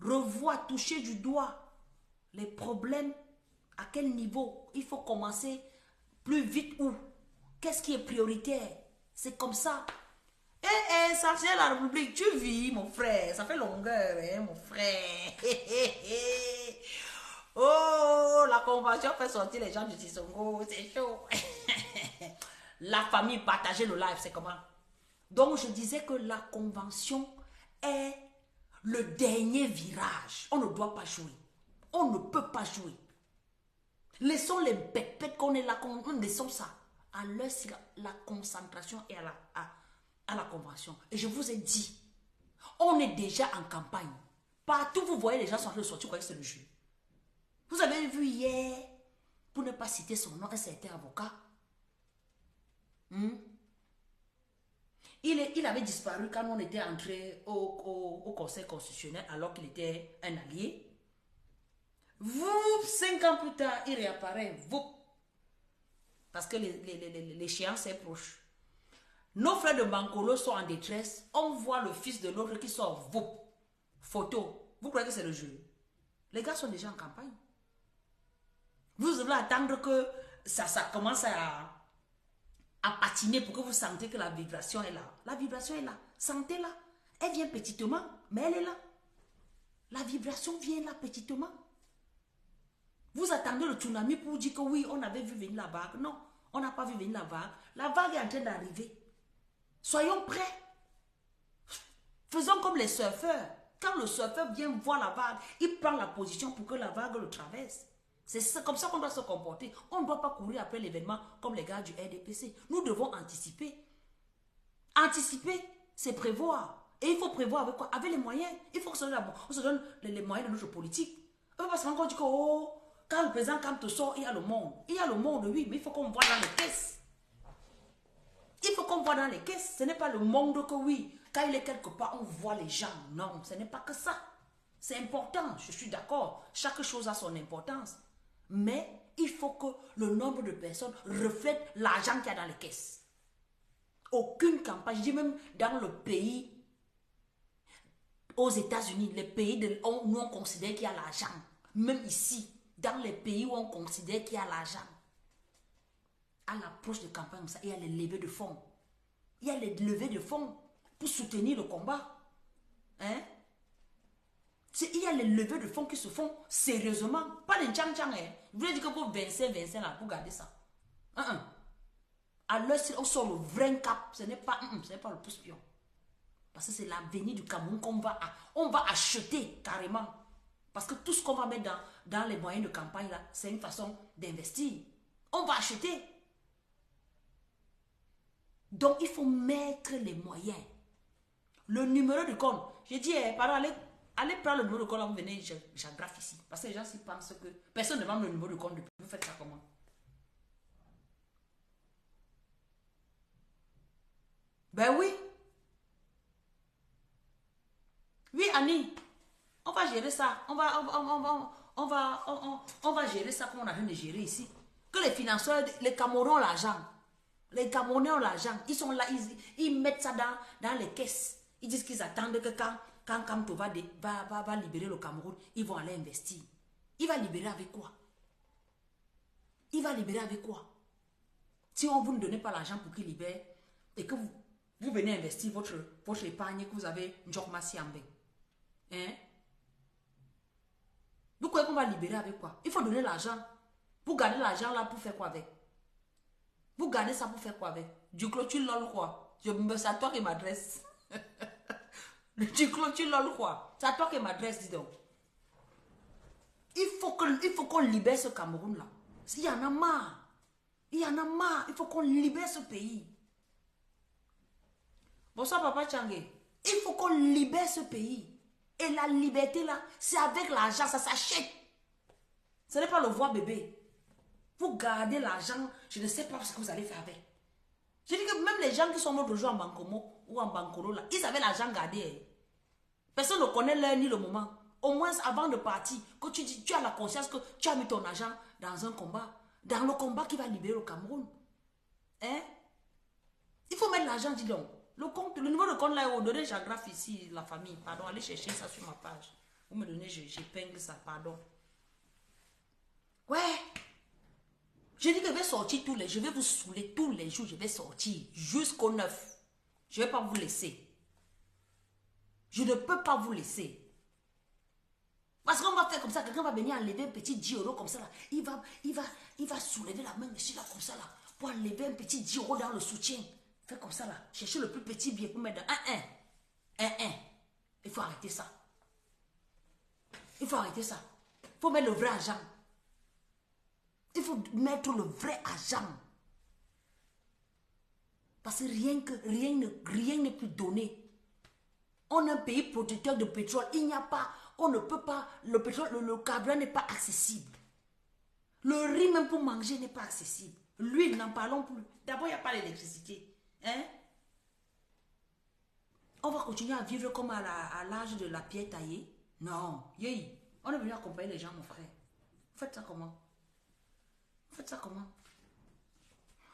Revoir, toucher du doigt les problèmes. À quel niveau? Il faut commencer plus vite où? Qu'est-ce qui est prioritaire? C'est comme ça. Ça c'est la République. Tu vis, mon frère. Ça fait longueur, hein, mon frère. Oh, la convention fait sortir les gens du Tissongo. C'est chaud. La famille, partager le live, c'est comment? Donc, je disais que la convention est le dernier virage. On ne doit pas jouer. On ne peut pas jouer. Laissons les bêtes qu'on est là, laissons ça. À l'heure, la concentration est à la convention. Et je vous ai dit, on est déjà en campagne. Partout, vous voyez les gens sont en train de sortir, vous croyez que c'est le jeu. Vous avez vu hier, pour ne pas citer son nom, un certain avocat. Il avait disparu quand on était entré au Conseil constitutionnel alors qu'il était un allié. 5 ans plus tard, il réapparaît. Parce que l'échéance est proche. Nos frères de Bankolo sont en détresse. On voit le fils de l'autre qui sort. Photo. Vous croyez que c'est le jeu? Les gars sont déjà en campagne. Vous devez attendre que ça commence à patiner pour que vous sentez que la vibration est là. La vibration est là. Sentez-la. Elle vient petitement, mais elle est là. La vibration vient là petitement. Vous attendez le tsunami pour dire que oui, on avait vu venir la vague. Non, on n'a pas vu venir la vague. La vague est en train d'arriver. Soyons prêts. Faisons comme les surfeurs. Quand le surfeur vient voir la vague, il prend la position pour que la vague le traverse. C'est comme ça qu'on doit se comporter. On ne doit pas courir après l'événement comme les gars du RDPC. Nous devons anticiper. Anticiper, c'est prévoir. Et il faut prévoir avec quoi? Avec les moyens. Il faut que on se donne les moyens de notre politique. On ne peut pas se rendre compte que quand le président Kamto sort, il y a le monde. Il y a le monde, oui, mais il faut qu'on voit dans les caisses. Il faut qu'on voit dans les caisses. Ce n'est pas le monde que oui. Quand il est quelque part, on voit les gens. Non, ce n'est pas que ça. C'est important, je suis d'accord. Chaque chose a son importance. Mais il faut que le nombre de personnes reflète l'argent qu'il y a dans les caisses. Aucune campagne, je dis même dans le pays, aux États-Unis, les pays où on considère qu'il y a l'argent. Même ici, dans les pays où on considère qu'il y a l'argent. À l'approche de campagne, il y a les levées de fonds. Il y a les levées de fonds pour soutenir le combat. Hein? Il y a les levées de fonds qui se font sérieusement. Pas les tchang-tchang. Hein? Vous voulez dire que pour 25 là, pour garder ça. À l'heure, on sort le vrai cap. Ce n'est pas le pouce-pion. Parce que c'est l'avenir du Cameroun on va acheter carrément. Parce que tout ce qu'on va mettre dans les moyens de campagne, là, c'est une façon d'investir. On va acheter. Donc, il faut mettre les moyens. Le numéro de compte. J'ai dit, pardon, allez prendre le numéro de compte, là, vous venez, j'agrafe ici. Parce que les gens s'y pensent que personne ne demande le numéro de compte. Vous faites ça comment? Ben oui. Oui, Annie. On va gérer ça. On va gérer ça comme on a rien de gérer ici. Que les financeurs, les Camerounais ont l'argent. Les Camerounais ont l'argent. Ils sont là, ils mettent ça dans les caisses. Ils disent qu'ils attendent que quand Kamto va libérer le Cameroun, ils vont aller investir. Il va libérer avec quoi? Il va libérer avec quoi? Si on vous ne donnez pas l'argent pour qu'il libère et que vous venez investir votre épargne que vous avez Njokmasi Ambe. Hein? Vous croyez qu'on va libérer avec quoi? Il faut donner l'argent. Vous gardez l'argent là pour faire quoi avec? Vous gardez ça pour faire quoi avec? Du clôture lol quoi? C'est à toi qui m'adresse. Du clôture lol quoi? C'est à toi qui m'adresse, dis donc. Il faut qu'on libère ce Cameroun là. Il y en a marre. Il y en a marre. Il faut qu'on libère ce pays. Bonsoir Papa Tchangé. Il faut qu'on libère ce pays. Et la liberté là, c'est avec l'argent, ça s'achète. Ce n'est pas le voir bébé. Vous gardez l'argent, je ne sais pas ce que vous allez faire avec. Je dis que même les gens qui sont morts aujourd'hui en Bancomo ou en Bankoro là, ils avaient l'argent gardé. Personne ne connaît l'heure ni le moment. Au moins avant de partir, que tu as la conscience que tu as mis ton argent dans un combat. Dans le combat qui va libérer le Cameroun. Hein? Il faut mettre l'argent, dis donc. Le numéro de compte là, vous donnez, j'agrafe ici la famille. Pardon, allez chercher ça sur ma page. Vous me donnez, j'épingle ça, pardon. Ouais. Je dis que je vais sortir je vais vous saouler tous les jours, je vais sortir jusqu'au 9. Je ne vais pas vous laisser. Je ne peux pas vous laisser. Parce qu'on va faire comme ça, quelqu'un va venir enlever un petit 10 € comme ça là. Il va soulever la main ici là comme ça là. Pour enlever un petit 10 € dans le soutien. Fais comme ça là. Cherchez le plus petit billet pour mettre dans 1. Il faut arrêter ça. Il faut arrêter ça. Il faut mettre le vrai argent. Il faut mettre le vrai argent. Parce que rien n'est plus donné. On est un pays producteur de pétrole. Il n'y a pas, on ne peut pas, le pétrole, le carburant n'est pas accessible. Le riz même pour manger n'est pas accessible. L'huile, n'en parlons plus. D'abord, il n'y a pas l'électricité. Hein? On va continuer à vivre comme à l'âge de la pierre taillée? Non. Yéy. On est venu accompagner les gens, mon frère. Vous faites ça comment? Vous faites ça comment?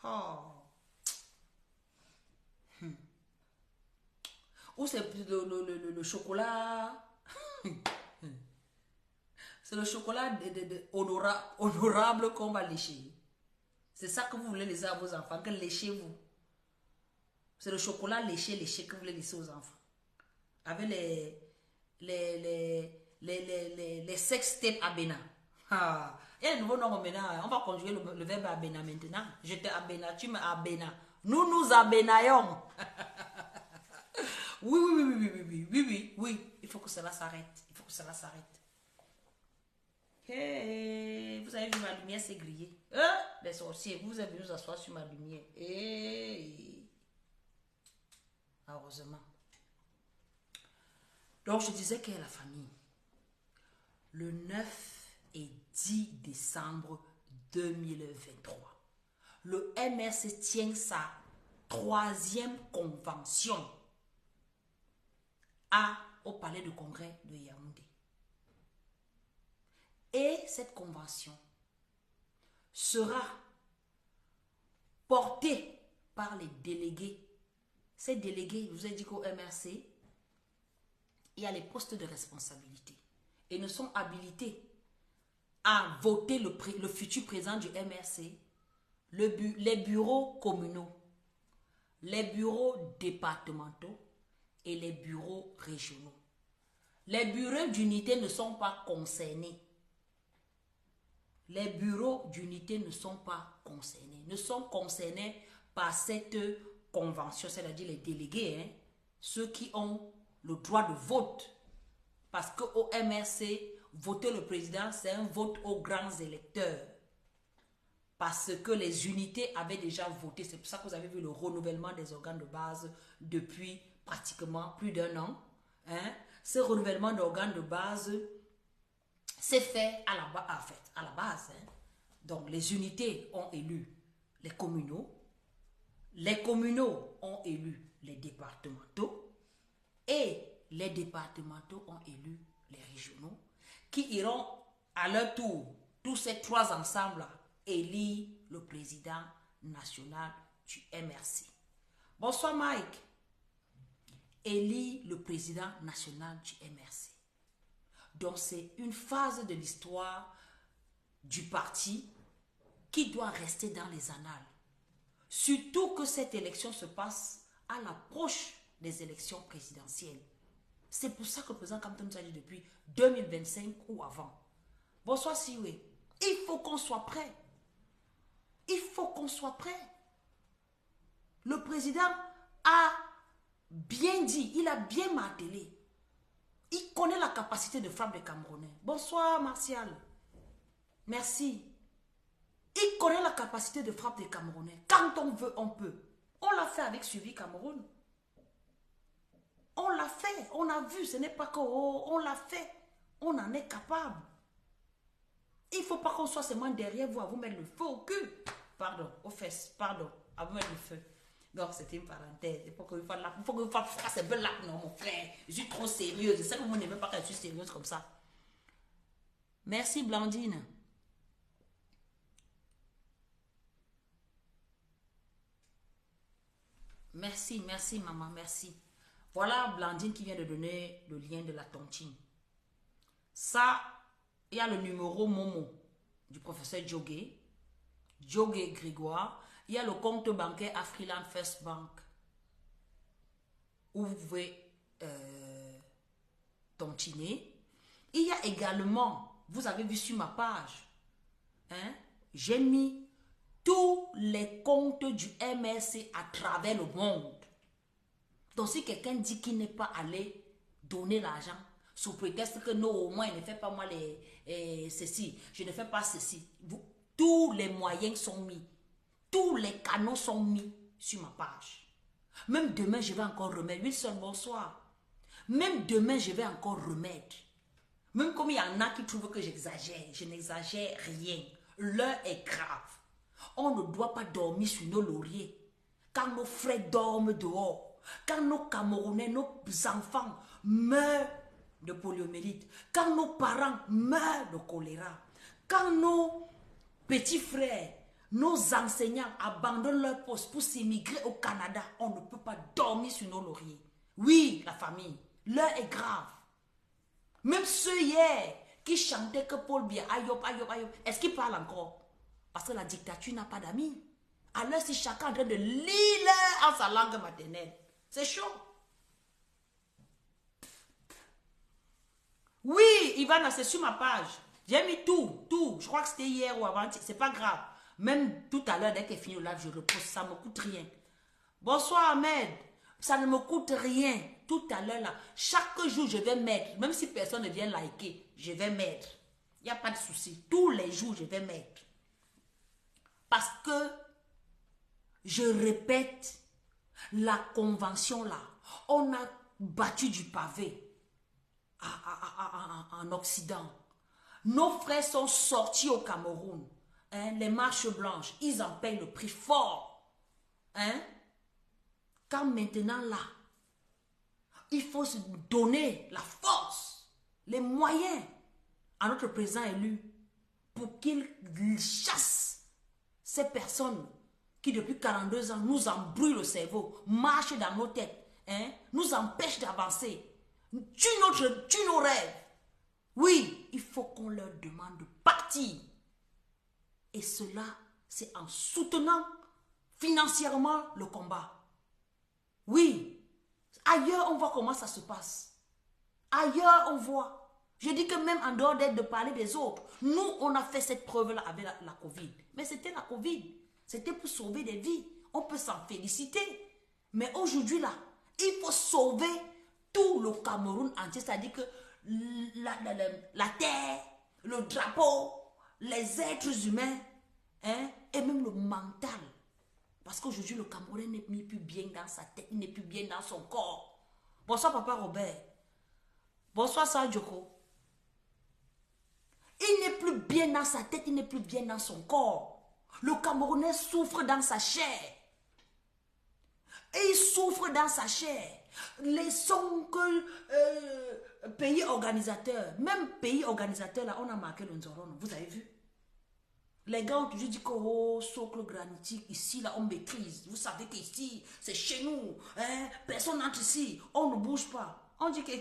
Oh. Ou c'est le chocolat. C'est le chocolat honorable qu'on va lécher. C'est ça que vous voulez laisser à vos enfants, que léchez-vous. C'est le chocolat léché que vous voulez laisser aux enfants. Avec les sex tapes Abena. Ah. Il y a un nouveau nom maintenant. On va conjuguer le verbe Abena maintenant. Je te Abena, tu me Abena. Nous abénaillons. Oui. Il faut que cela s'arrête. Il faut que cela s'arrête. Hey, vous avez vu ma lumière s'est grillée. Les sorciers, vous avez venu nous asseoir sur ma lumière. Hey. Heureusement. Donc je disais qu'est la famille. Le 9 et 10 décembre 2023, le MRC tient sa 3e convention au Palais de Congrès de Yaoundé. Et cette convention sera portée par les délégués. Ces délégués, je vous ai dit qu'au MRC, il y a les postes de responsabilité. Et ne sont habilités à voter le futur président du MRC, les bureaux communaux, les bureaux départementaux et les bureaux régionaux. Les bureaux d'unité ne sont pas concernés. les bureaux d'unité ne sont pas concernés. Ne sont concernés par cette convention, c'est-à-dire les délégués, hein, ceux qui ont le droit de vote. Parce qu'au MRC, voter le président, c'est un vote aux grands électeurs. Parce que les unités avaient déjà voté. C'est pour ça que vous avez vu le renouvellement des organes de base depuis pratiquement plus d'1 an. Hein? Ce renouvellement d'organes de base s'est fait à la base. Hein? Donc, les unités ont élu les communaux. Les communaux ont élu les départementaux. Et les départementaux ont élu les régionaux qui iront à leur tour, tous ces 3 ensembles-là, élire le président national du MRC. Bonsoir Mike. Élire le président national du MRC. Donc c'est une phase de l'histoire du parti qui doit rester dans les annales. Surtout que cette élection se passe à l'approche des élections présidentielles. C'est pour ça que le président Kamto nous a dit depuis 2025 ou avant. Bonsoir Siwe. Il faut qu'on soit prêt. Il faut qu'on soit prêt. Le président a bien dit, il a bien martelé. Il connaît la capacité de frappe des Camerounais. Bonsoir Martial. Merci. Il connaît la capacité de frappe des Camerounais. Quand on veut, on peut. On l'a fait avec Suivi Cameroun. On l'a fait. On a vu. Ce n'est pas que on l'a fait. On en est capable. Il ne faut pas qu'on soit seulement derrière vous à vous mettre le feu au cul. Pardon, aux fesses. Pardon, à vous mettre le feu. Donc, c'était une parenthèse. Il faut que vous fassiez un peu là. Non, mon frère. Je suis trop sérieuse. Je sais que vous n'aimez pas quand je suis sérieuse comme ça. Merci, Blandine. Merci, merci, maman, merci. Voilà Blandine qui vient de donner le lien de la tontine. Ça, il y a le numéro Momo du professeur Djogé Grégoire. Il y a le compte bancaire Afriland First Bank où vous pouvez tontiner. Il y a également, vous avez vu sur ma page, hein, j'ai mis tous les comptes du MRC à travers le monde. Donc si quelqu'un dit qu'il n'est pas allé donner l'argent, sous prétexte que non, au moins il ne fait pas moi ceci, je ne fais pas ceci. Tous les moyens sont mis. Tous les canaux sont mis sur ma page. Même demain, je vais encore remettre. Wilson, bonsoir. Même demain, je vais encore remettre. Même comme il y en a qui trouvent que j'exagère, je n'exagère rien. L'heure est grave. On ne doit pas dormir sur nos lauriers. Quand nos frères dorment dehors, quand nos Camerounais, nos enfants meurent de poliomyélite, quand nos parents meurent de choléra, quand nos petits frères, nos enseignants abandonnent leur poste pour s'immigrer au Canada, on ne peut pas dormir sur nos lauriers. Oui, la famille, l'heure est grave. Même ceux hier qui chantaient que Paul Biya, Ayop, est-ce qu'ils parlent encore? Parce que la dictature n'a pas d'amis. Alors si chacun est en train de lire en sa langue maternelle, c'est chaud. Oui, Ivana, c'est sur ma page. J'ai mis tout. Je crois que c'était hier ou avant, c'est pas grave. Même tout à l'heure, dès qu'elle finit le live, je repose, ça ne me coûte rien. Bonsoir Ahmed, ça ne me coûte rien. Tout à l'heure, là, chaque jour, je vais mettre, même si personne ne vient liker, je vais mettre. Il n'y a pas de souci. Tous les jours, je vais mettre. Parce que, je répète, la convention là, on a battu du pavé en Occident. Nos frères sont sortis au Cameroun. Hein, les marches blanches, ils en payent le prix fort. Hein? Quand maintenant là, il faut se donner la force, les moyens à notre président élu pour qu'il chasse ces personnes qui depuis 42 ans nous embrouillent le cerveau, marchent dans nos têtes, hein, nous empêchent d'avancer, tuent nos rêves. Oui, il faut qu'on leur demande de partir. Et cela, c'est en soutenant financièrement le combat. Oui, ailleurs on voit comment ça se passe. Ailleurs on voit. Je dis que même en dehors d'être de parler des autres, nous, on a fait cette preuve-là avec la Covid. Mais c'était la Covid. C'était pour sauver des vies. On peut s'en féliciter. Mais aujourd'hui, là, il faut sauver tout le Cameroun entier. C'est-à-dire que la terre, le drapeau, les êtres humains, hein, et même le mental. Parce qu'aujourd'hui, le Camerounais n'est plus bien dans sa tête, il n'est plus bien dans son corps. Bonsoir, Papa Robert. Bonsoir, Sadjoko. Il n'est plus bien dans sa tête, il n'est plus bien dans son corps. Le Camerounais souffre dans sa chair. Et il souffre dans sa chair. Laissons que pays organisateur, même pays organisateur, là, on a marqué le Nzoron, vous avez vu? Les gars ont toujours dit que oh, socle granitique, ici, là, on maîtrise. Vous savez qu'ici, c'est chez nous. Hein? Personne n'entre ici. On ne bouge pas. On dit que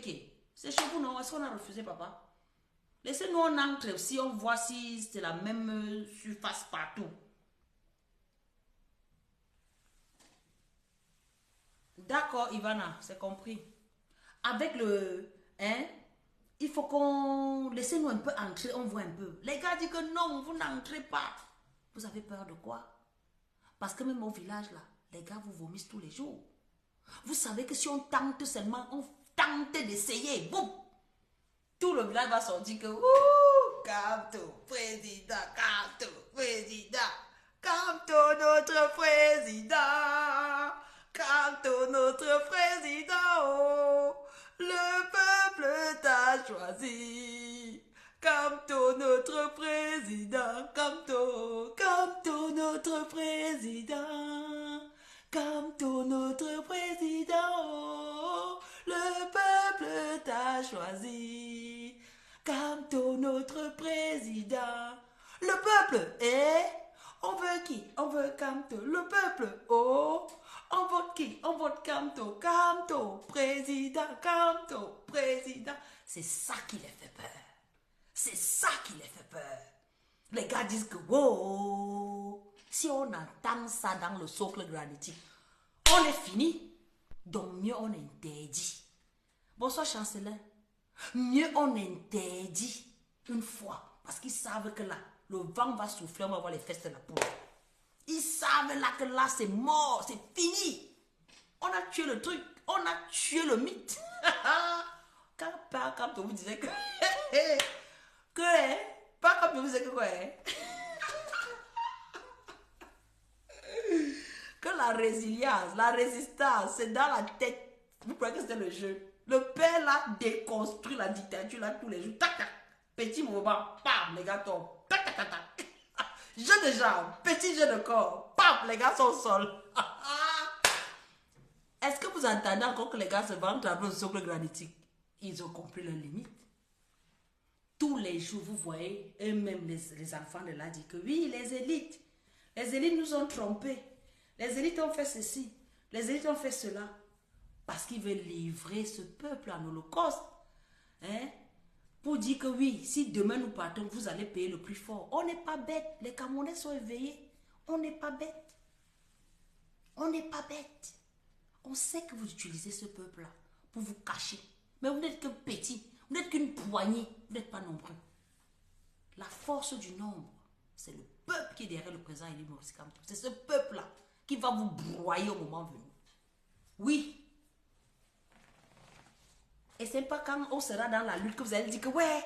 c'est chez vous, non? Est-ce qu'on a refusé, papa? Laissez-nous, on entre aussi, on voit si c'est la même surface partout. D'accord, Ivana, c'est compris. Avec le... Hein? Il faut qu'on... Laissez-nous un peu entrer, on voit un peu. Les gars disent que non, vous n'entrez pas. Vous avez peur de quoi? Parce que même au village, là, les gars vous vomissent tous les jours. Vous savez que si on tente seulement, on tente d'essayer, boum! Tout le village va sortir que... Ouh, Kamto, président, Kamto, président. Kamto, notre président. Kamto, notre président. Oh. Le peuple t'a choisi. Kamto, notre président. Kamto, Kamto, notre président. Kamto, notre président. Oh, le peuple t'a choisi. Kamto, notre président. Le peuple, on veut qui? On veut Kamto. Le peuple, oh. On vote qui? On vote Kamto. Kamto, président. Kamto, président. C'est ça qui les fait peur. C'est ça qui les fait peur. Les gars disent que, wow, si on entend ça dans le socle granitique, on est fini. Donc mieux on interdit. Bonsoir chancelier. Mieux on interdit une fois. Parce qu'ils savent que là, le vent va souffler, on va voir les fesses de la poule. Ils savent là que là c'est mort, c'est fini. On a tué le truc, on a tué le mythe. Quand vous disait que... pas comme je vous disais que quoi, que la résilience, la résistance, c'est dans la tête. Vous croyez que c'était le jeu? Le père là déconstruit la dictature là tous les jours. Tac, tac. Petit mouvement, pam, les gars tombent. Tac, tac, tac, tac. Jeu de jambes, petit jeu de corps, pam, les gars sont au sol. Est-ce que vous entendez encore que les gars se vendent à le socle granitique? Ils ont compris leur limite. Tous les jours, vous voyez, eux-mêmes les enfants de là disent que oui, les élites nous ont trompés. Les élites ont fait ceci, les élites ont fait cela. Parce qu'ils veulent livrer ce peuple en holocauste. Hein? Pour dire que oui, si demain nous partons, vous allez payer le plus fort. On n'est pas bête. Les Camerounais sont éveillés. On n'est pas bête. On n'est pas bête. On sait que vous utilisez ce peuple-là pour vous cacher. Mais vous n'êtes que petit. Vous n'êtes qu'une poignée. Vous n'êtes pas nombreux. La force du nombre, c'est le peuple qui est derrière le président Elie Maurice Kamto. C'est ce peuple-là qui va vous broyer au moment venu. Oui. Et c'est pas quand on sera dans la lutte que vous allez dire que ouais,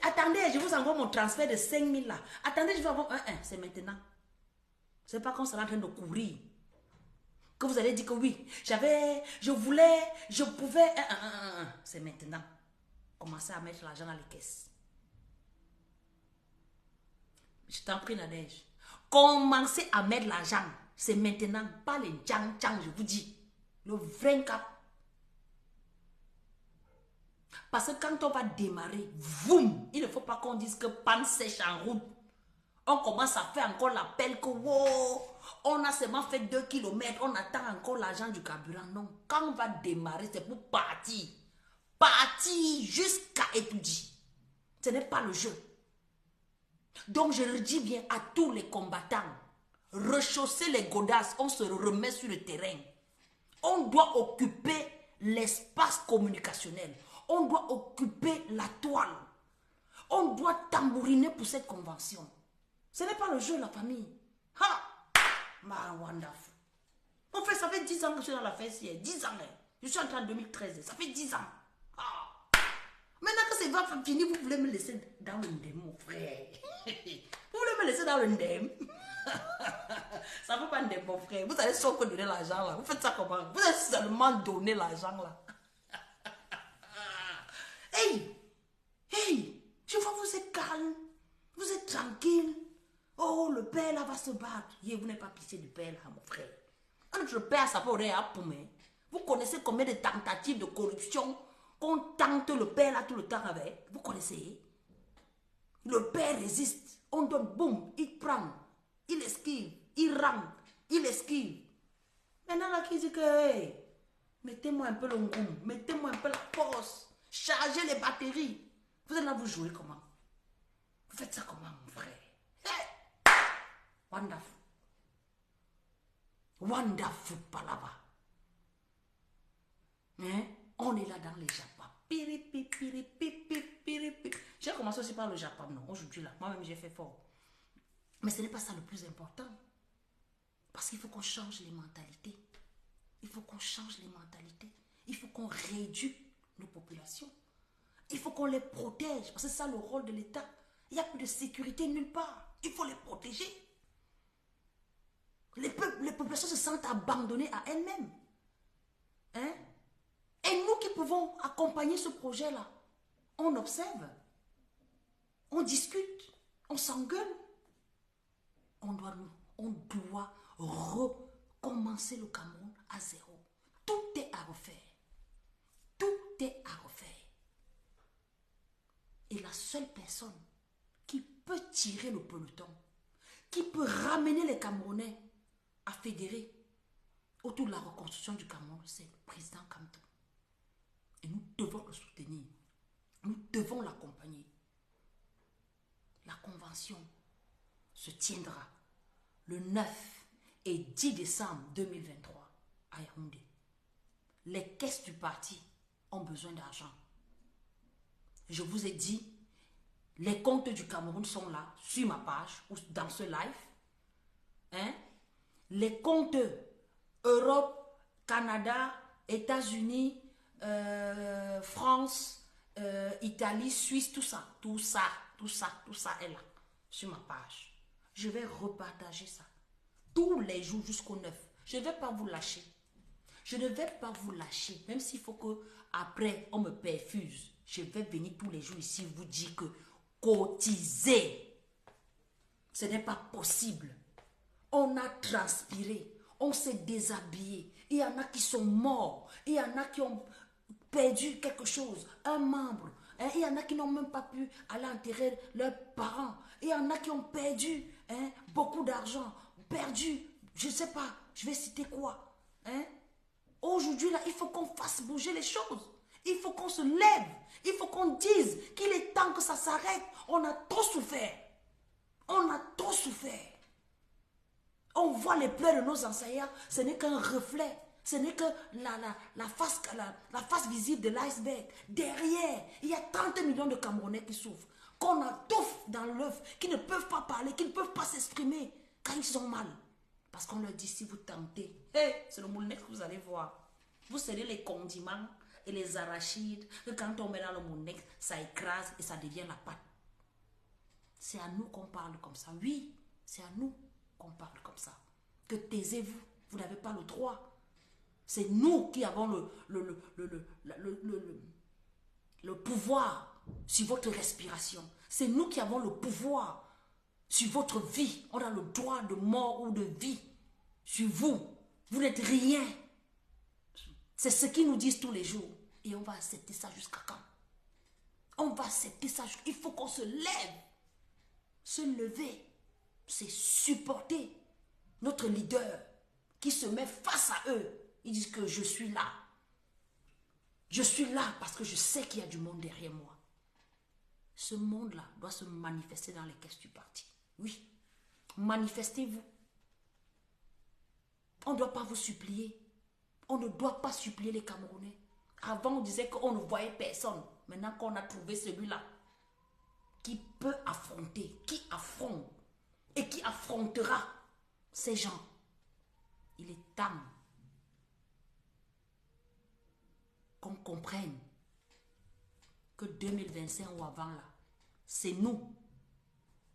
attendez, je vous envoie mon transfert de 5 000 là. Attendez, je vais avoir un. C'est maintenant. C'est pas quand on sera en train de courir que vous allez dire que oui, je voulais, je pouvais. C'est maintenant. Commencez à mettre l'argent dans les caisses. Je t'en prie, Nadège. Commencez à mettre l'argent. C'est maintenant, pas les tchang-tchang, je vous dis. Le vrai cap. Parce que quand on va démarrer, boum, il ne faut pas qu'on dise que panne sèche en route. On commence à faire encore l'appel que wow, on a seulement fait 2 kilomètres, on attend encore l'argent du carburant. Non, quand on va démarrer, c'est pour partir. Partir jusqu'à étudier. Ce n'est pas le jeu. Donc je le dis bien à tous les combattants, rechausser les godasses, on se remet sur le terrain. On doit occuper l'espace communicationnel. On doit occuper la toile. On doit tambouriner pour cette convention. Ce n'est pas le jeu, la famille. Ha! Wonderful. En fait, ça fait 10 ans que je suis dans la fête hier. 10 ans. Hein. Je suis entré en 2013. Ça fait 10 ans. Ah. Maintenant que c'est va finir, vous voulez me laisser dans le ndem, mon frère. Vous voulez me laisser dans le ndem? Ça ne veut pas ndem, mon frère. Vous allez sauf que donner l'argent là. Vous faites ça comment? Vous allez seulement donner l'argent là. Hey! Hey! Je vois vous êtes calme. Vous êtes tranquille. Oh, le père là va se battre. Vous n'avez pas pitié du père là, mon frère. Notre père, ça peut rien pour moi. Vous connaissez combien de tentatives de corruption qu'on tente le père là tout le temps avec? Vous connaissez? Le père résiste. On donne boum, il prend. Il esquive. Il rentre. Il esquive. Maintenant là, qui dit que hey, mettez-moi un peu le ngoum. Mettez-moi un peu la force. Chargez les batteries. Vous allez là vous jouer comment? Vous faites ça comment, mon frère? Hey! Wonderful. Wonderful palava. Hein? On est là dans les Japon. J'ai commencé aussi par le Japon, non? Aujourd'hui là, moi-même j'ai fait fort. Mais ce n'est pas ça le plus important. Parce qu'il faut qu'on change les mentalités. Il faut qu'on change les mentalités. Il faut qu'on réduise nos populations. Il faut qu'on les protège. Parce que c'est ça le rôle de l'État. Il n'y a plus de sécurité nulle part. Il faut les protéger. Les populations se sentent abandonnées à elles-mêmes. Hein? Et nous qui pouvons accompagner ce projet-là, on observe, on discute, on s'engueule. On doit recommencer le Cameroun à zéro. Tout est à refaire. Tout est à refaire. Et la seule personne qui peut tirer le peloton, qui peut ramener les Camerounais à fédérer autour de la reconstruction du Cameroun, c'est le président Kamto. Et nous devons le soutenir. Nous devons l'accompagner. La convention se tiendra le 9 et 10 décembre 2023 à Yaoundé. Les caisses du parti ont besoin d'argent. Je vous ai dit, les comptes du Cameroun sont là, sur ma page, ou dans ce live. Hein? Les comptes Europe, Canada, États-Unis, France, Italie, Suisse, tout ça est là, sur ma page. Je vais repartager ça tous les jours jusqu'au 9. Je ne vais pas vous lâcher. Je ne vais pas vous lâcher, même s'il faut que après on me perfuse. Je vais venir tous les jours ici vous dire que cotiser, ce n'est pas possible. On a transpiré, on s'est déshabillé. Il y en a qui sont morts, il y en a qui ont perdu quelque chose, un membre. Il y en a qui n'ont même pas pu aller enterrer leurs parents. Il y en a qui ont perdu beaucoup d'argent, perdu, je ne sais pas, je vais citer quoi. Aujourd'hui, là, il faut qu'on fasse bouger les choses. Il faut qu'on se lève. Il faut qu'on dise qu'il est temps que ça s'arrête. On a trop souffert. On a trop souffert. On voit les pleurs de nos enseignants. Ce n'est qu'un reflet. Ce n'est que la face visible de l'iceberg. Derrière, il y a 30 millions de Camerounais qui souffrent. Qu'on étouffe dans l'œuf, qui ne peuvent pas parler, qui ne peuvent pas s'exprimer quand ils sont mal. Parce qu'on leur dit, si vous tentez, c'est le moulinet que vous allez voir. Vous serez les condiments et les arachides, que quand on met dans le moulinet, ça écrase et ça devient la pâte. C'est à nous qu'on parle comme ça. Oui, c'est à nous qu'on parle comme ça. Que taisez-vous, vous n'avez pas le droit. C'est nous qui avons le pouvoir sur votre respiration. C'est nous qui avons le pouvoir sur votre vie. On a le droit de mort ou de vie sur vous. Vous n'êtes rien. C'est ce qu'ils nous disent tous les jours. Et on va accepter ça jusqu'à quand? On va accepter ça. Il faut qu'on se lève. Se lever, c'est supporter notre leader qui se met face à eux. Ils disent que je suis là. Je suis là parce que je sais qu'il y a du monde derrière moi. Ce monde-là doit se manifester dans les caisses du parti. Oui, manifestez-vous. On ne doit pas vous supplier. On ne doit pas supplier les Camerounais. Avant, on disait qu'on ne voyait personne. Maintenant qu'on a trouvé celui-là qui peut affronter, qui affronte et qui affrontera ces gens. Il est temps qu'on comprenne que 2025 ou avant là, c'est nous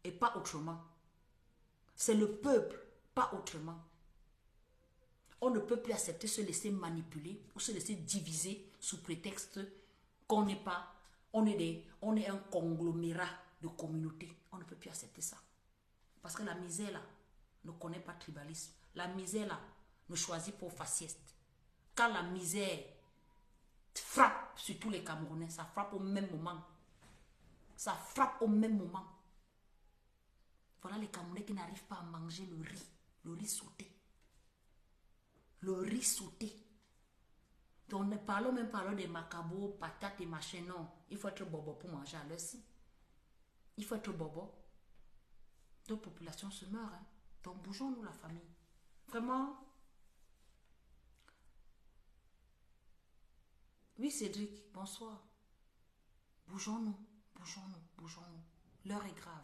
et pas autrement. C'est le peuple, pas autrement. On ne peut plus accepter se laisser manipuler ou se laisser diviser sous prétexte qu'on n'est pas, on est un conglomérat de communautés. On ne peut plus accepter ça. Parce que la misère là ne connaît pas tribalisme. La misère là ne choisit pas aux faciestes. Quand la misère frappe sur tous les Camerounais, ça frappe au même moment. Ça frappe au même moment. Voilà les Camerounais qui n'arrivent pas à manger le riz sauté. Le riz sauté. Donc ne parlons même pas des macabos, patates et machin, non. Il faut être bobo pour manger à l'heure-ci. Il faut être bobo. D'autres populations se meurent. Hein. Donc bougeons-nous la famille. Vraiment. Oui Cédric, bonsoir. Bougeons-nous, bougeons-nous, bougeons-nous. L'heure est grave.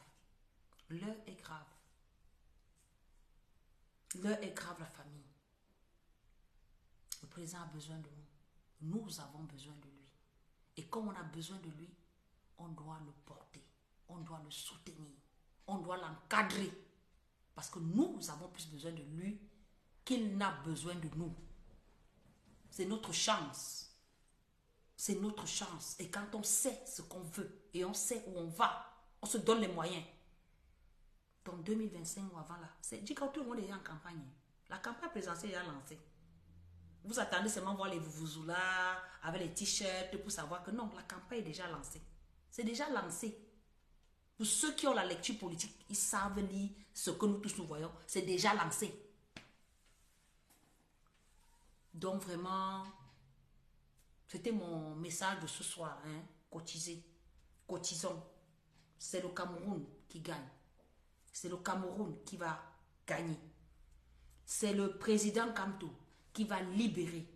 L'heure est grave. L'heure est grave la famille. Le président a besoin de nous. Nous avons besoin de lui. Et comme on a besoin de lui, on doit le porter. On doit le soutenir. On doit l'encadrer. Parce que nous avons plus besoin de lui qu'il n'a besoin de nous. C'est notre chance. C'est notre chance. Et quand on sait ce qu'on veut et on sait où on va, on se donne les moyens. Donc 2025 ou avant là, c'est dit que tout le monde est en campagne. La campagne présidentielle est lancée. Vous attendez seulement voir les vouvouzoulas avec les t-shirts pour savoir que non, la campagne est déjà lancée. C'est déjà lancé. Pour ceux qui ont la lecture politique, ils savent lire ce que nous tous nous voyons. C'est déjà lancé. Donc vraiment, c'était mon message de ce soir. Hein? Cotiser. Cotisons. C'est le Cameroun qui gagne. C'est le Cameroun qui va gagner. C'est le président Kamto qui va libérer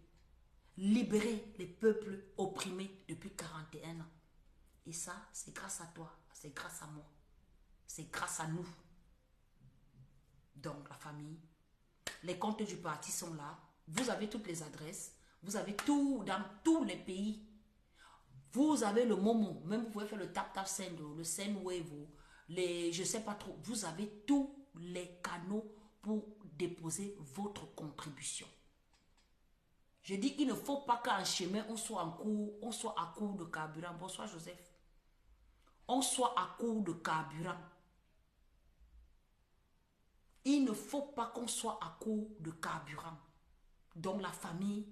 les peuples opprimés depuis 41 ans. Et ça, c'est grâce à toi, c'est grâce à moi, c'est grâce à nous. Donc, la famille, les comptes du parti sont là. Vous avez toutes les adresses. Vous avez tout dans tous les pays. Vous avez le Momo. Même vous pouvez faire le Tap Tap Send, le Sendwave, les je sais pas trop. Vous avez tous les canaux pour déposer votre contribution. Je dis qu'il ne faut pas qu'en chemin, on soit à court de carburant. Bonsoir Joseph. On soit à court de carburant. Il ne faut pas qu'on soit à court de carburant. Donc la famille,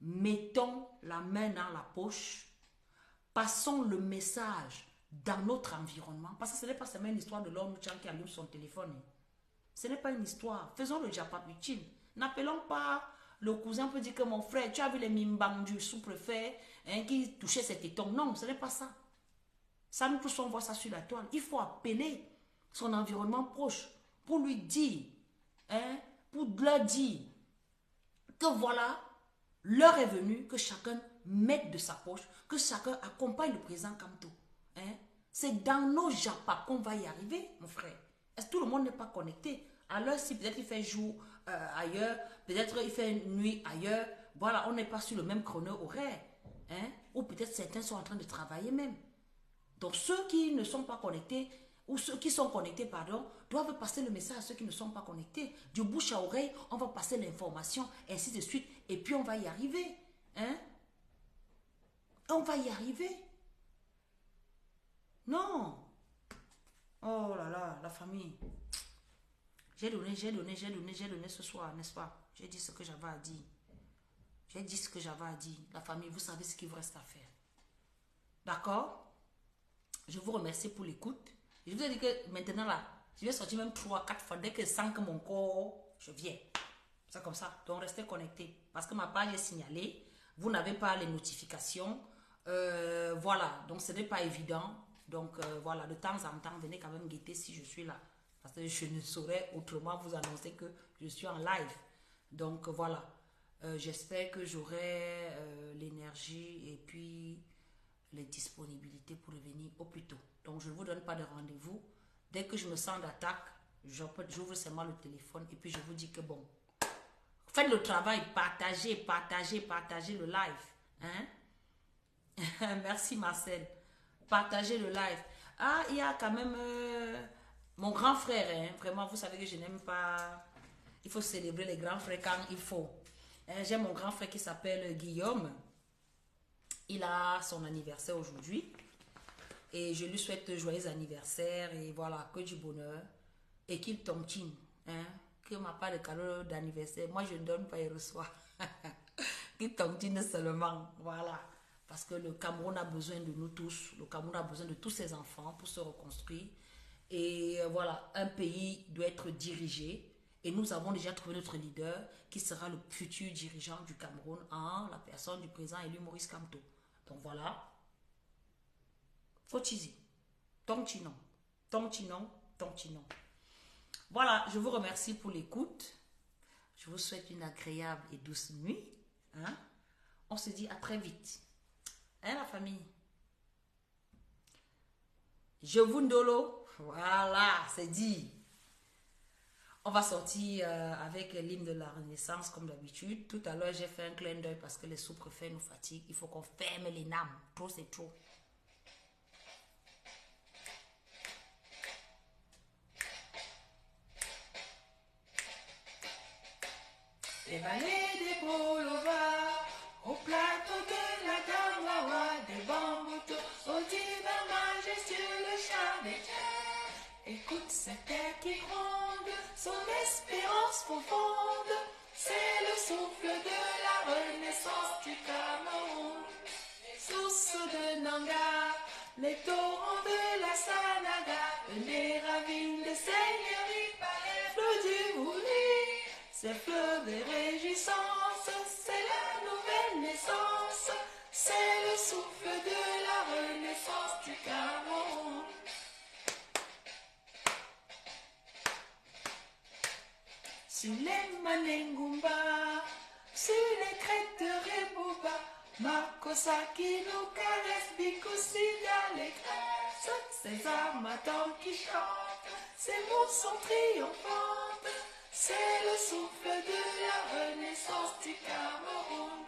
mettons la main dans la poche, passons le message dans notre environnement. Parce que ce n'est pas seulement une histoire de l'homme qui allume son téléphone. Ce n'est pas une histoire. Faisons le Japa utile. N'appelons pas le cousin pour dire que mon frère, tu as vu les mimbang du sous-préfet qui touchait cet éton. Non, ce n'est pas ça. Ça, nous tous on voit ça sur la toile. Il faut appeler son environnement proche pour lui dire, pour leur dire que voilà, l'heure est venue que chacun mette de sa poche, que chacun accompagne le président Kamto. C'est dans nos japas qu'on va y arriver, mon frère. Est-ce que tout le monde n'est pas connecté? Alors, si peut-être il fait jour ailleurs, peut-être il fait nuit ailleurs, voilà, on n'est pas sur le même chrono horaire. Ou peut-être certains sont en train de travailler même. Donc, ceux qui ne sont pas connectés, ou ceux qui sont connectés, pardon, doivent passer le message à ceux qui ne sont pas connectés. Du bouche à oreille, on va passer l'information, ainsi de suite, et puis on va y arriver. On va y arriver. Non. Oh là là, la famille. J'ai donné ce soir, n'est-ce pas? J'ai dit ce que j'avais à dire. J'ai dit ce que j'avais à dire. La famille, vous savez ce qu'il vous reste à faire. D'accord? Je vous remercie pour l'écoute. Je vous ai dit que maintenant là, je vais sortir même 3-4 fois. Dès que je sens que mon corps, je viens. C'est comme ça. Donc restez connectés. Parce que ma page est signalée. Vous n'avez pas les notifications. Voilà. Donc ce n'est pas évident. Donc voilà, de temps en temps, venez quand même guetter si je suis là. Parce que je ne saurais autrement vous annoncer que je suis en live. Donc voilà. J'espère que j'aurai l'énergie et puis les disponibilités pour revenir au plus tôt. Donc, je ne vous donne pas de rendez-vous. Dès que je me sens d'attaque, j'ouvre seulement le téléphone et puis je vous dis que bon, faites le travail, partagez le live. Hein? Merci Marcel. Partagez le live. Ah, il y a quand même mon grand frère. Hein? Vraiment, vous savez que je n'aime pas... Il faut célébrer les grands frères quand il faut. Hein? J'ai mon grand frère qui s'appelle Guillaume. Il a son anniversaire aujourd'hui. Et je lui souhaite joyeux anniversaire. Et voilà, que du bonheur. Et qu'il tontine. Hein? Qu'il m'a pas de cadeau d'anniversaire. Moi, je ne donne pas, il reçoit. Qu'il tontine seulement. Voilà. Parce que le Cameroun a besoin de nous tous. Le Cameroun a besoin de tous ses enfants pour se reconstruire. Et voilà, un pays doit être dirigé. Et nous avons déjà trouvé notre leader qui sera le futur dirigeant du Cameroun en la personne du président élu Maurice Kamto. Donc voilà. Fotizi. Tontinon. Tontinon. Tontinon. Voilà, je vous remercie pour l'écoute. Je vous souhaite une agréable et douce nuit. Hein? On se dit à très vite. Hein, la famille? Je vous ndolo. Voilà, c'est dit. On va sortir avec l'hymne de la Renaissance comme d'habitude. Tout à l'heure, j'ai fait un clin d'œil parce que les sous-préfets nous fatiguent. Il faut qu'on ferme les names. Trop, c'est trop. Les vallées des Bolova, au plateau de la Gamawa, des bamboutos, au divin majestueux le char des terres. Écoute cette terre qui gronde, son espérance profonde, c'est le souffle de la renaissance du Cameroun. Les sources de Nanga, les torrents de la Sanaga, les ravines de seigneurie par les flots du Bouli. Ces fleuves de réjouissance, c'est la nouvelle naissance, c'est le souffle de la renaissance du Cameroun. Sur les Manengumba, sur les crêtes de Rebouba, Makosa qui nous caresse, Bikousida les graisses, ces amateurs qui chantent, ces mots sont triomphantes. C'est le souffle de la renaissance du Cameroun.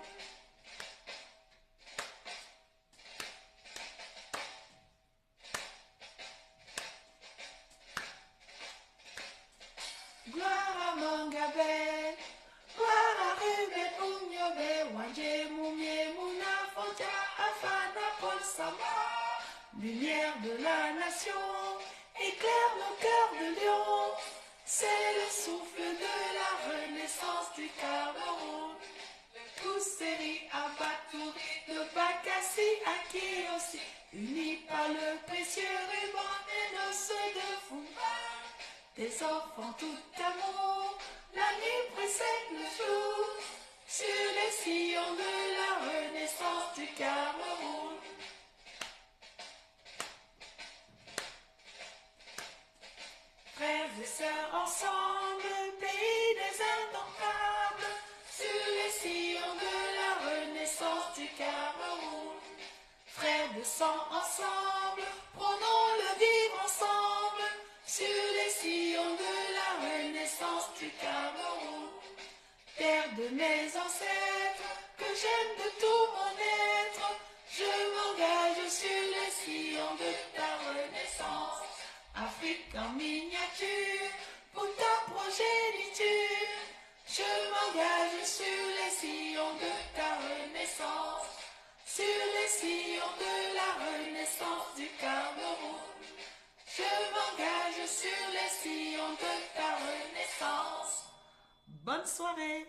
Gloire à Mangabé, gloire à Ruben Ounyobe, Wanje Moumie Mouna Fonja, Afana Paul Sama. Lumière de la nation, éclaire nos cœurs de lion. C'est le souffle de la renaissance du Cameroun. De Tousseri à Batouri, de Bakassi à Kiosi, unis par le précieux ruban et nos ceux de Fumba. Des enfants tout amour, la nuit précède le jour, sur les sillons de la renaissance du Cameroun. Frères et sœurs ensemble, pays des indomptables, sur les sillons de la renaissance du Cameroun. Frères de sang ensemble, prenons le vivre ensemble, sur les sillons de la renaissance du Cameroun. Terre de mes ancêtres, que j'aime de tout mon être, je m'engage sur les sillons de ta renaissance. Afrique en miniature, pour ta progéniture, je m'engage sur les sillons de ta renaissance, sur les sillons de la renaissance du Cameroun. Je m'engage sur les sillons de ta renaissance. Bonne soirée.